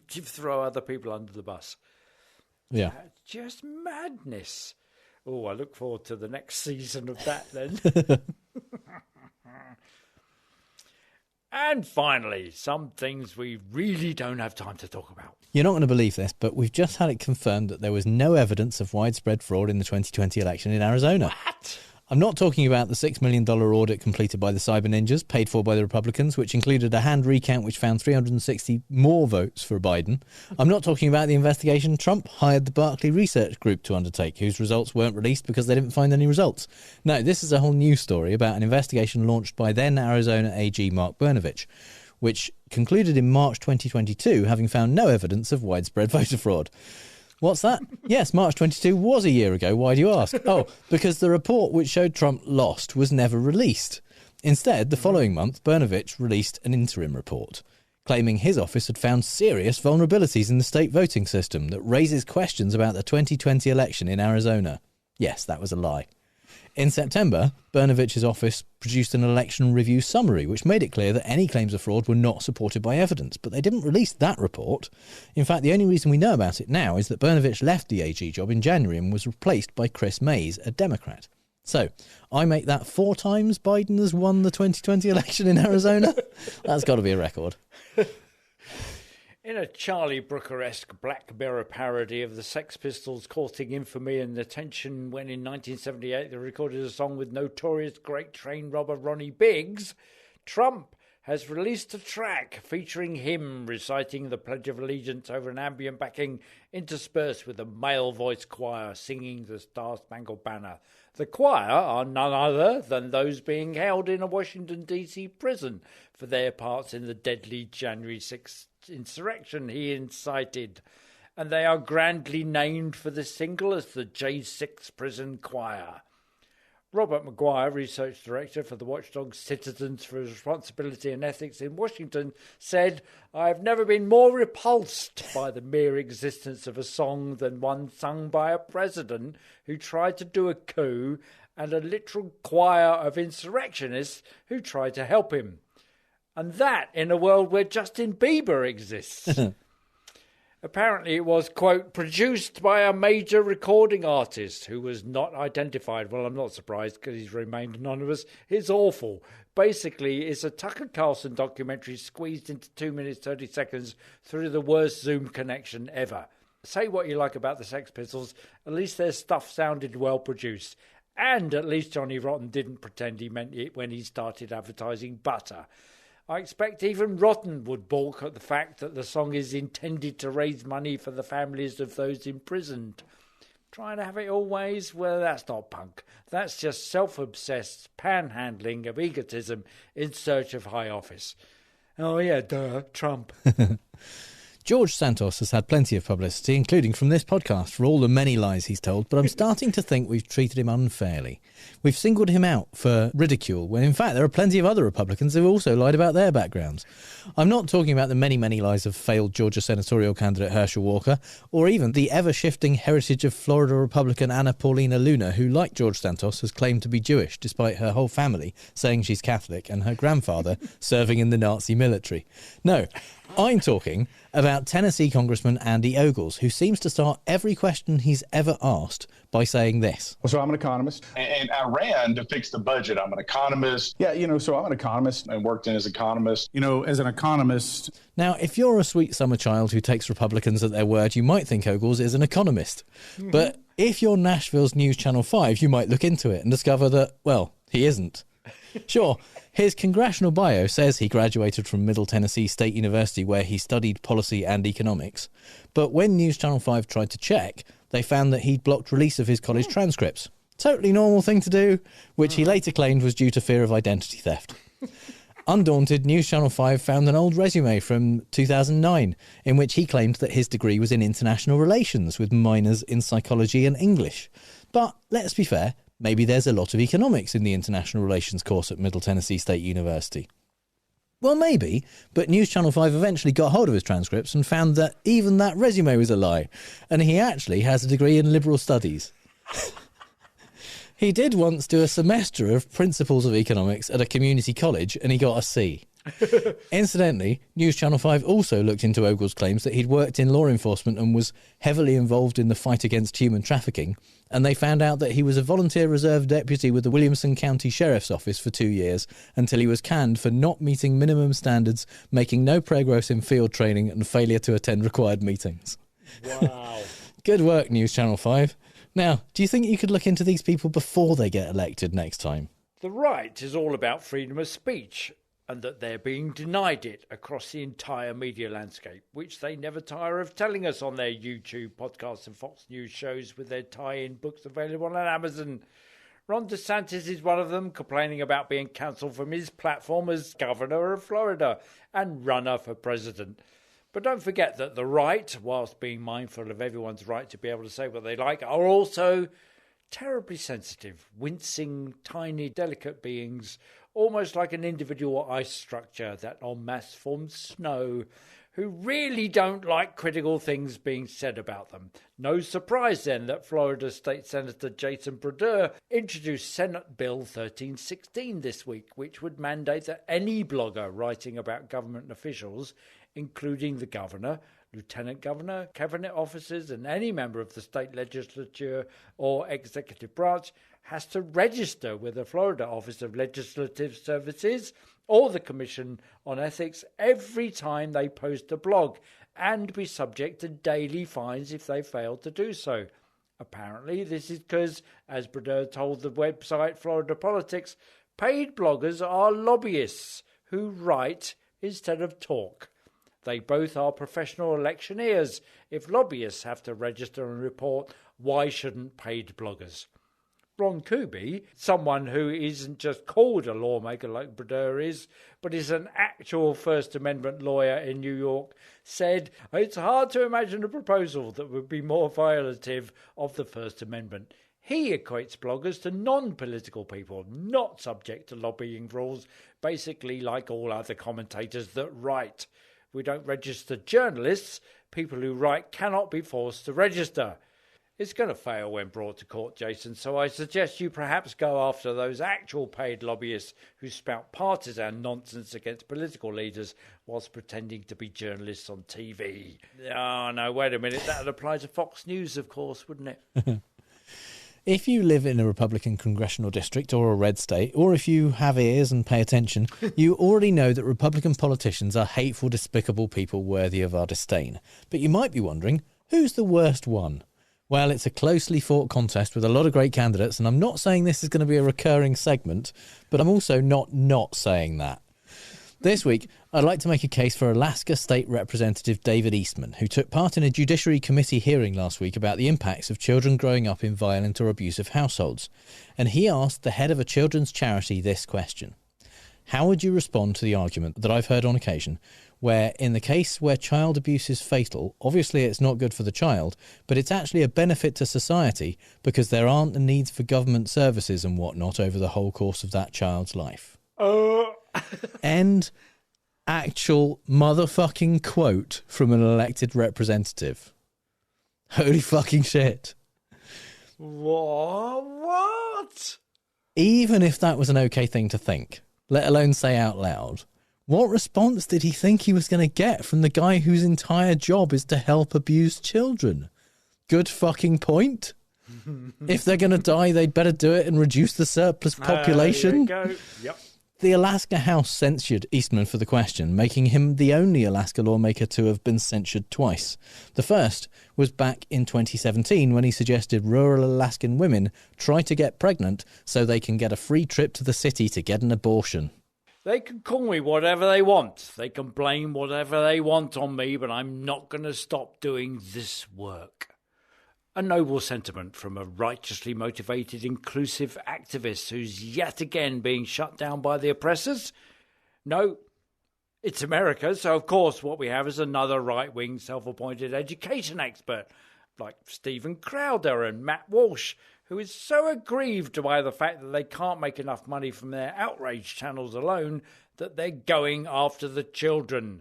throw other people under the bus." Yeah. Just madness. Oh, I look forward to the next season of that then. And finally, some things we really don't have time to talk about. You're not going to believe this, but we've just had it confirmed that there was no evidence of widespread fraud in the 2020 election in Arizona. What? I'm not talking about the $6 million audit completed by the Cyber Ninjas, paid for by the Republicans, which included a hand recount which found 360 more votes for Biden. I'm not talking about the investigation Trump hired the Barclay Research Group to undertake, whose results weren't released because they didn't find any results. No, this is a whole new story about an investigation launched by then Arizona AG Mark Brnovich, which concluded in March 2022, having found no evidence of widespread voter fraud. What's that? Yes, March 22 was a year ago. Why do you ask? Oh, because the report which showed Trump lost was never released. Instead, the following month, Brnovich released an interim report, claiming his office had found serious vulnerabilities in the state voting system that raises questions about the 2020 election in Arizona. Yes, that was a lie. In September, Brnovich's office produced an election review summary, which made it clear that any claims of fraud were not supported by evidence. But they didn't release that report. In fact, the only reason we know about it now is that Brnovich left the AG job in January and was replaced by Chris Mays, a Democrat. So, I make that 4 times Biden has won the 2020 election in Arizona? That's got to be a record. In a Charlie Brooker-esque Black Mirror parody of the Sex Pistols causing infamy and attention when in 1978 they recorded a song with notorious great train robber Ronnie Biggs, Trump has released a track featuring him reciting the Pledge of Allegiance over an ambient backing interspersed with a male voice choir singing the Star-Spangled Banner. The choir are none other than those being held in a Washington, D.C. prison for their parts in the deadly January 6th insurrection he incited, and they are grandly named for this single as the J6 Prison Choir. Robert Maguire, Research Director for the watchdog Citizens for Responsibility and Ethics in Washington, said, "I have never been more repulsed by the mere existence of a song than one sung by a president who tried to do a coup and a literal choir of insurrectionists who try to help him. And that in a world where Justin Bieber exists. Apparently it was, quote, produced by a major recording artist who was not identified. Well, I'm not surprised because he's remained anonymous. It's awful. Basically, it's a Tucker Carlson documentary squeezed into 2 minutes, 30 seconds through the worst Zoom connection ever. Say what you like about the Sex Pistols, at least their stuff sounded well produced. And at least Johnny Rotten didn't pretend he meant it when he started advertising butter. I expect even Rotten would balk at the fact that the song is intended to raise money for the families of those imprisoned. Trying to have it all ways? Well, that's not punk. That's just self-obsessed panhandling of egotism in search of high office. Oh yeah, duh, Trump. George Santos has had plenty of publicity, including from this podcast, for all the many lies he's told, but I'm starting to think we've treated him unfairly. We've singled him out for ridicule, when in fact there are plenty of other Republicans who also lied about their backgrounds. I'm not talking about the many, many lies of failed Georgia senatorial candidate Herschel Walker, or even the ever-shifting heritage of Florida Republican Anna Paulina Luna, who, like George Santos, has claimed to be Jewish, despite her whole family saying she's Catholic and her grandfather serving in the Nazi military. No, I'm talking about Tennessee Congressman Andy Ogles, who seems to start every question he's ever asked by saying this. Well, so I'm an economist, and I ran to fix the budget. I'm an economist. Yeah, so I'm an economist and worked in as an economist. As an economist. Now, if you're a sweet summer child who takes Republicans at their word, you might think Ogles is an economist. Mm-hmm. But if you're Nashville's News Channel 5, you might look into it and discover that, well, he isn't. Sure, his congressional bio says he graduated from Middle Tennessee State University, where he studied policy and economics. But when News Channel 5 tried to check, they found that he'd blocked release of his college transcripts. Totally normal thing to do, which he later claimed was due to fear of identity theft. Undaunted, News Channel 5 found an old resume from 2009 in which he claimed that his degree was in international relations with minors in psychology and English. But let's be fair, maybe there's a lot of economics in the international relations course at Middle Tennessee State University. Well, maybe, but News Channel 5 eventually got hold of his transcripts and found that even that resume was a lie, and he actually has a degree in liberal studies. He did once do a semester of Principles of Economics at a community college, and he got a C. Incidentally, News Channel 5 also looked into Ogles' claims that he'd worked in law enforcement and was heavily involved in the fight against human trafficking, and they found out that he was a volunteer reserve deputy with the Williamson County Sheriff's Office for 2 years until he was canned for not meeting minimum standards, making no progress in field training, and failure to attend required meetings. Wow. Good work, News Channel 5. Now, do you think you could look into these people before they get elected next time? The right is all about freedom of speech, and that they're being denied it across the entire media landscape, which they never tire of telling us on their YouTube, podcasts and Fox News shows with their tie-in books available on Amazon. Ron DeSantis is one of them, complaining about being cancelled from his platform as governor of Florida and runner for president. But don't forget that the right, whilst being mindful of everyone's right to be able to say what they like, are also terribly sensitive, wincing, tiny, delicate beings, almost like an individual ice structure that en masse forms snow, who really don't like critical things being said about them. No surprise then that Florida State Senator Jason Brodeur introduced Senate Bill 1316 this week, which would mandate that any blogger writing about government officials, including the governor, lieutenant governor, cabinet officers, and any member of the state legislature or executive branch, has to register with the Florida Office of Legislative Services or the Commission on Ethics every time they post a blog, and be subject to daily fines if they fail to do so. Apparently, this is because, as Brodeur told the website Florida Politics, paid bloggers are lobbyists who write instead of talk. They both are professional electioneers. If lobbyists have to register and report, why shouldn't paid bloggers? Ron Kuby, someone who isn't just called a lawmaker like Brodeur is, but is an actual First Amendment lawyer in New York, said, "It's hard to imagine a proposal that would be more violative of the First Amendment." He equates bloggers to non-political people, not subject to lobbying rules, basically like all other commentators that write. We don't register journalists. People who write cannot be forced to register. It's going to fail when brought to court, Jason, so I suggest you perhaps go after those actual paid lobbyists who spout partisan nonsense against political leaders whilst pretending to be journalists on TV. Oh, no, wait a minute. That would apply to Fox News, of course, wouldn't it? If you live in a Republican congressional district or a red state, or if you have ears and pay attention, you already know that Republican politicians are hateful, despicable people worthy of our disdain. But you might be wondering, who's the worst one? Well, it's a closely fought contest with a lot of great candidates, and I'm not saying this is going to be a recurring segment, but I'm also not saying that. This week, I'd like to make a case for Alaska State Representative David Eastman, who took part in a Judiciary Committee hearing last week about the impacts of children growing up in violent or abusive households. And he asked the head of a children's charity this question. How would you respond to the argument that I've heard on occasion, where in the case where child abuse is fatal, obviously it's not good for the child, but it's actually a benefit to society because there aren't the needs for government services and whatnot over the whole course of that child's life? End actual motherfucking quote from an elected representative. Holy fucking shit. What? Even if that was an okay thing to think, let alone say out loud, what response did he think he was going to get from the guy whose entire job is to help abused children? Good fucking point. If they're going to die, they'd better do it and reduce the surplus population. There you go. Yep. The Alaska House censured Eastman for the question, making him the only Alaska lawmaker to have been censured twice. The first was back in 2017 when he suggested rural Alaskan women try to get pregnant so they can get a free trip to the city to get an abortion. They can call me whatever they want. They can blame whatever they want on me, but I'm not going to stop doing this work. A noble sentiment from a righteously motivated, inclusive activist who's yet again being shut down by the oppressors? No, it's America, so of course what we have is another right-wing self-appointed education expert, like Stephen Crowder and Matt Walsh, who is so aggrieved by the fact that they can't make enough money from their outrage channels alone that they're going after the children.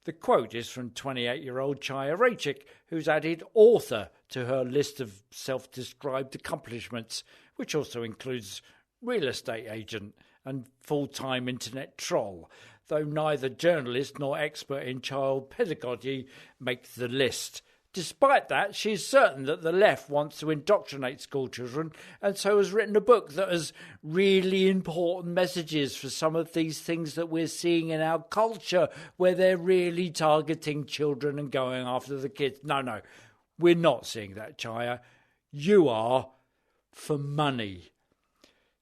The quote is from 28-year-old Chaya Raichik, who's added author to her list of self-described accomplishments, which also includes real estate agent and full-time internet troll, though neither journalist nor expert in child pedagogy make the list. Despite that, she is certain that the left wants to indoctrinate school children and so has written a book that has really important messages for some of these things that we're seeing in our culture where they're really targeting children and going after the kids. No, we're not seeing that, Chaya. You are for money.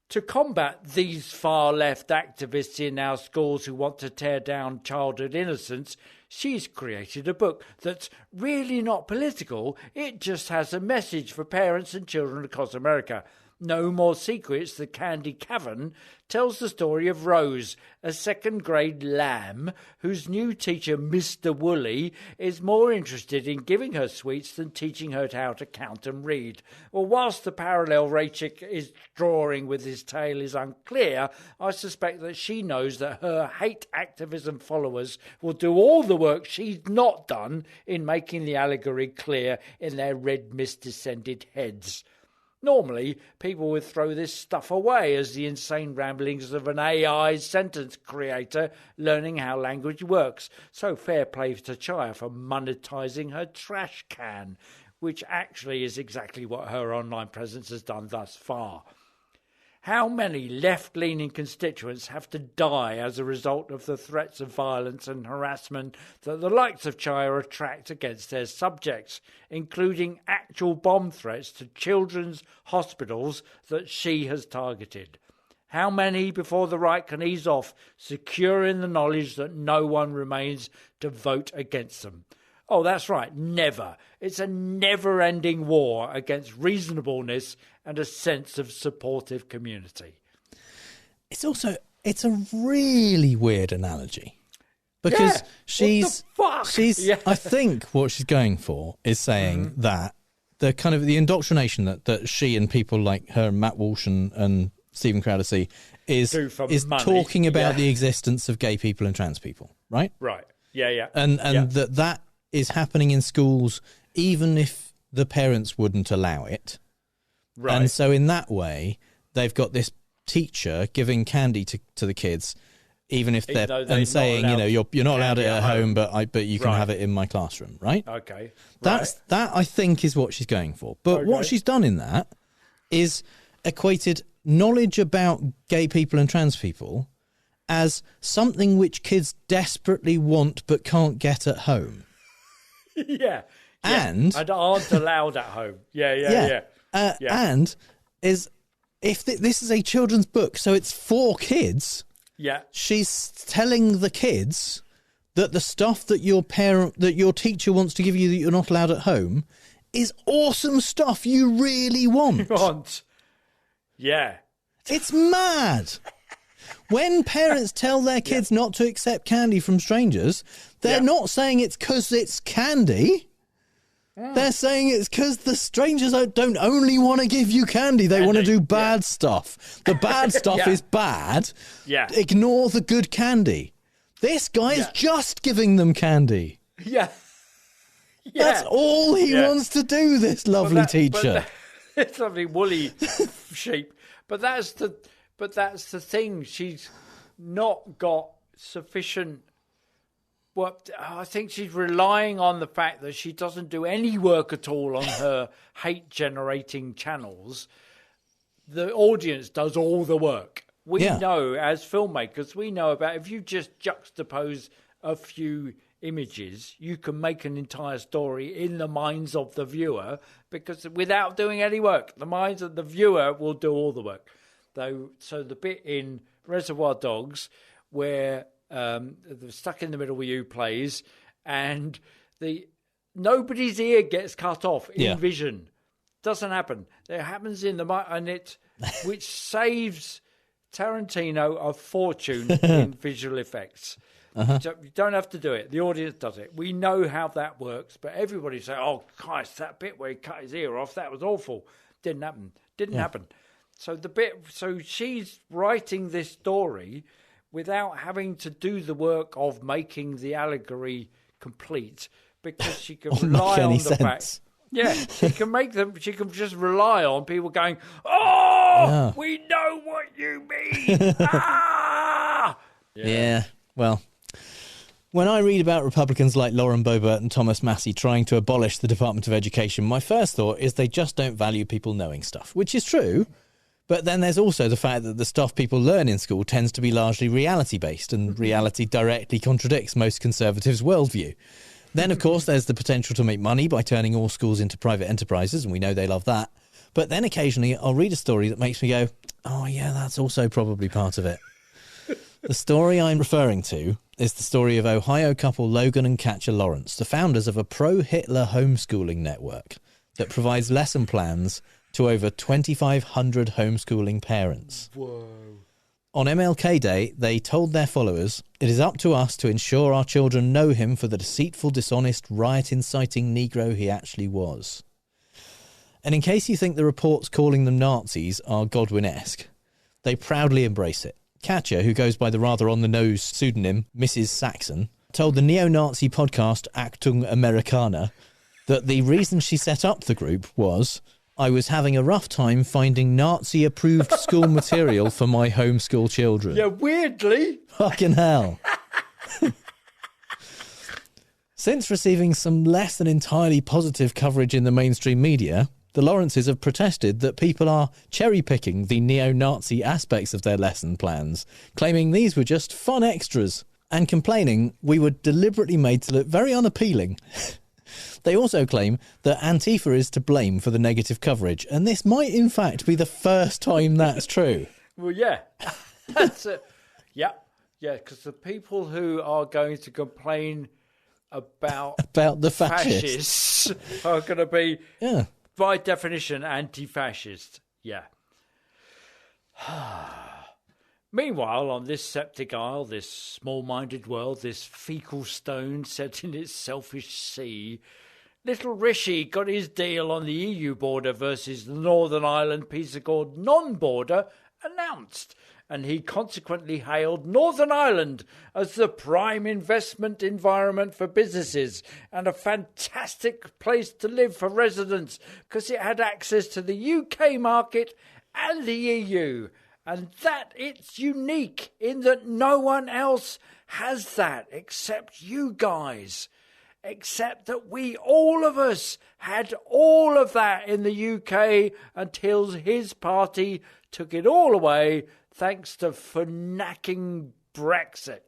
To combat these far-left activists in our schools who want to tear down childhood innocence, she's created a book that's really not political. It just has a message for parents and children across America. No More Secrets, The Candy Cavern, tells the story of Rose, a second-grade lamb whose new teacher, Mr. Woolley, is more interested in giving her sweets than teaching her how to count and read. Well, whilst the parallel Raichik is drawing with his tale is unclear, I suspect that she knows that her hate activism followers will do all the work she's not done in making the allegory clear in their red mist descended heads. Normally, people would throw this stuff away as the insane ramblings of an AI sentence creator learning how language works. So fair play to Chaya for monetising her trash can, which actually is exactly what her online presence has done thus far. How many left-leaning constituents have to die as a result of the threats of violence and harassment that the likes of Chaya attract against their subjects, including actual bomb threats to children's hospitals that she has targeted? How many before the right can ease off, secure in the knowledge that no one remains to vote against them? Oh, that's right, never. It's a never-ending war against reasonableness and a sense of supportive community. It's a really weird analogy. Because I think what she's going for is saying that the kind of the indoctrination that she and people like her, Matt Walsh and Stephen Crowder see is talking about the existence of gay people and trans people, right? Right. Yeah. And that is happening in schools, even if the parents wouldn't allow it. Right. And so in that way, they've got this teacher giving candy to the kids, even if they're and saying, you're not allowed it at home, but you can have it in my classroom, right? Okay. That I think is what she's going for. But what she's done in that is equated knowledge about gay people and trans people as something which kids desperately want but can't get at home. Yeah. And aren't allowed at home. Yeah. And if this is a children's book, so it's for kids. Yeah. She's telling the kids that the stuff that your teacher wants to give you that you're not allowed at home is awesome stuff you really want. Yeah. It's mad. When parents tell their kids not to accept candy from strangers, they're not saying it's because it's candy. They're saying it's because the strangers don't only want to give you candy. They want to do bad stuff. The bad stuff is bad. Yeah. Ignore the good candy. This guy is just giving them candy. Yeah. That's all he wants to do, this lovely teacher. It's lovely woolly sheep. But that's the thing. She's not got sufficient. Well, I think she's relying on the fact that she doesn't do any work at all on her hate-generating channels. The audience does all the work. We know, as filmmakers, about if you just juxtapose a few images, you can make an entire story in the minds of the viewer, because without doing any work, the minds of the viewer will do all the work. So the bit in Reservoir Dogs where the Stuck in the Middle with You plays, and nobody's ear gets cut off in vision. Doesn't happen. It happens in which saves Tarantino a fortune in visual effects. You don't have to do it. The audience does it. We know how that works, but everybody say, "Oh Christ, that bit where he cut his ear off, that was awful." Didn't happen. So she's writing this story without having to do the work of making the allegory complete, because she can rely on the fact. Yeah, she can just rely on people going, "Oh, we know what you mean." Yeah. Well, when I read about Republicans like Lauren Boebert and Thomas Massie trying to abolish the Department of Education, my first thought is they just don't value people knowing stuff, which is true. But then there's also the fact that the stuff people learn in school tends to be largely reality-based, and reality directly contradicts most conservatives' worldview. Then, of course, there's the potential to make money by turning all schools into private enterprises, and we know they love that. But then occasionally I'll read a story that makes me go, oh, yeah, that's also probably part of it. The story I'm referring to is the story of Ohio couple Logan and Katja Lawrence, the founders of a pro-Hitler homeschooling network that provides lesson plans to over 2,500 homeschooling parents. Whoa. On MLK Day, they told their followers, "It is up to us to ensure our children know him for the deceitful, dishonest, riot-inciting Negro he actually was." And in case you think the reports calling them Nazis are Godwin-esque, they proudly embrace it. Katja, who goes by the rather on-the-nose pseudonym Mrs. Saxon, told the neo-Nazi podcast Achtung Amerikaner that the reason she set up the group was, "I was having a rough time finding Nazi-approved school material for my homeschool children." Yeah, weirdly. Fucking hell. Since receiving some less than entirely positive coverage in the mainstream media, the Lawrences have protested that people are cherry-picking the neo-Nazi aspects of their lesson plans, claiming these were just fun extras, and complaining we were deliberately made to look very unappealing. They also claim that Antifa is to blame for the negative coverage, and this might in fact be the first time that's true. Well, yeah. That's it. Yeah, because the people who are going to complain about the fascists are going to be, by definition, anti-fascist. Yeah. Meanwhile, on this septic isle, this small-minded world, this fecal stone set in its selfish sea, little Rishi got his deal on the EU border versus the Northern Ireland peace accord non-border announced. and he consequently hailed Northern Ireland as the prime investment environment for businesses and a fantastic place to live for residents because it had access to the UK market and the EU, and that it's unique in that no one else has that except you guys. Except that we, all of us, had all of that in the UK until his party took it all away thanks to fanacking Brexit.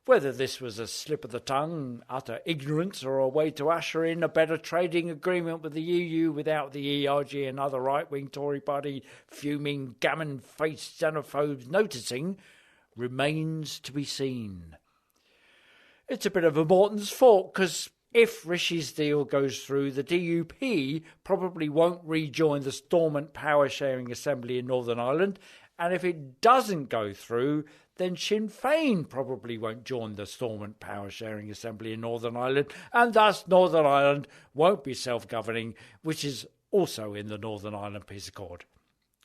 Whether this was a slip of the tongue, utter ignorance, or a way to usher in a better trading agreement with the EU without the ERG and other right-wing Tory party fuming, gammon-faced xenophobes noticing, remains to be seen. It's a bit of a Morton's fault, because if Rishi's deal goes through, the DUP probably won't rejoin the Stormont Power Sharing Assembly in Northern Ireland, and if it doesn't go through, then Sinn Féin probably won't join the Stormont Power Sharing Assembly in Northern Ireland, and thus Northern Ireland won't be self-governing, which is also in the Northern Ireland Peace Accord.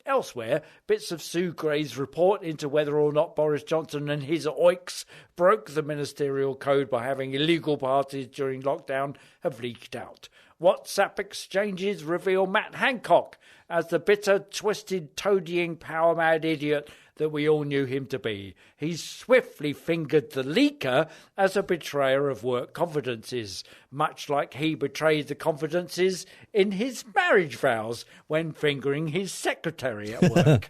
Elsewhere, bits of Sue Gray's report into whether or not Boris Johnson and his oiks broke the ministerial code by having illegal parties during lockdown have leaked out. WhatsApp exchanges reveal Matt Hancock as the bitter, twisted, toadying, power-mad idiot that we all knew him to be. He swiftly fingered the leaker as a betrayer of work confidences, much like he betrayed the confidences in his marriage vows when fingering his secretary at work.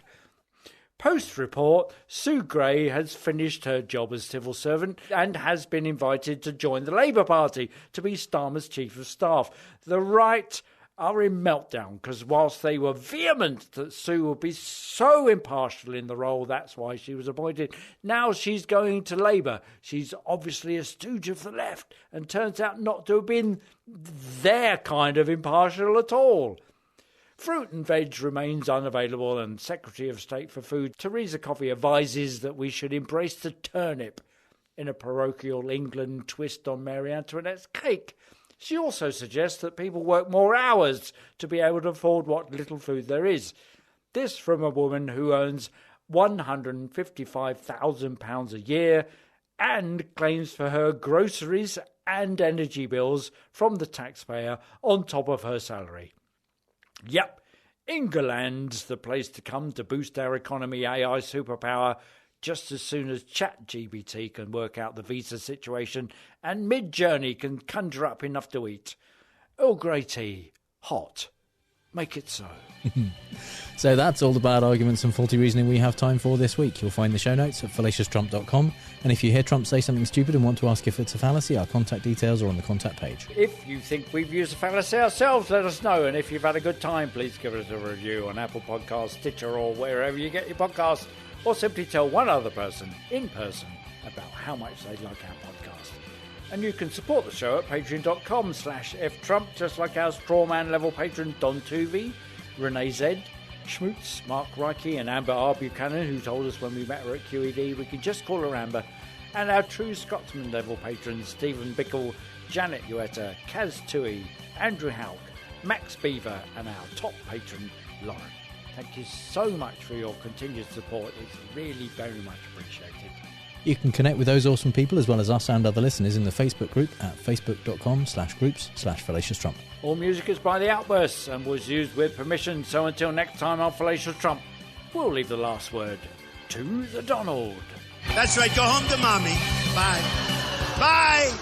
Post-report, Sue Gray has finished her job as civil servant and has been invited to join the Labour Party to be Starmer's Chief of Staff. The right are in meltdown because whilst they were vehement that Sue would be so impartial in the role, that's why she was appointed, now she's going to Labour. She's obviously a stooge of the left and turns out not to have been their kind of impartial at all. Fruit and veg remains unavailable, and Secretary of State for Food Theresa Coffey advises that we should embrace the turnip in a parochial England twist on Mary Antoinette's cake. She also suggests that people work more hours to be able to afford what little food there is. This from a woman who earns £155,000 a year and claims for her groceries and energy bills from the taxpayer on top of her salary. Yep, England's the place to come to boost our economy AI superpower just as soon as ChatGPT can work out the visa situation and Mid-Journey can conjure up enough to eat. Earl Grey tea, hot. Make it so. So that's all the bad arguments and faulty reasoning we have time for this week. You'll find the show notes at fallaciostrump.com. And if you hear Trump say something stupid and want to ask if it's a fallacy, our contact details are on the contact page. If you think we've used a fallacy ourselves, let us know. And if you've had a good time, please give us a review on Apple Podcasts, Stitcher, or wherever you get your podcasts. Or simply tell one other person, in person, about how much they like our podcast. And you can support the show at patreon.com/ftrump, just like our strawman level patron Don Tuvey, Renee Z, Schmutz, Mark Reicke, and Amber R. Buchanan, who told us when we met her at QED we could just call her Amber, and our true Scotsman level patrons Stephen Bickle, Janet Uetta, Kaz Tui, Andrew Houck, Max Beaver, and our top patron Lauren. Thank you so much for your continued support. It's really very much appreciated. You can connect with those awesome people as well as us and other listeners in the Facebook group at facebook.com/groups/FallaciousTrump. All music is by The Outbursts and was used with permission, so until next time on Fallacious Trump, we'll leave the last word to the Donald. That's right, go home to mommy. Bye. Bye!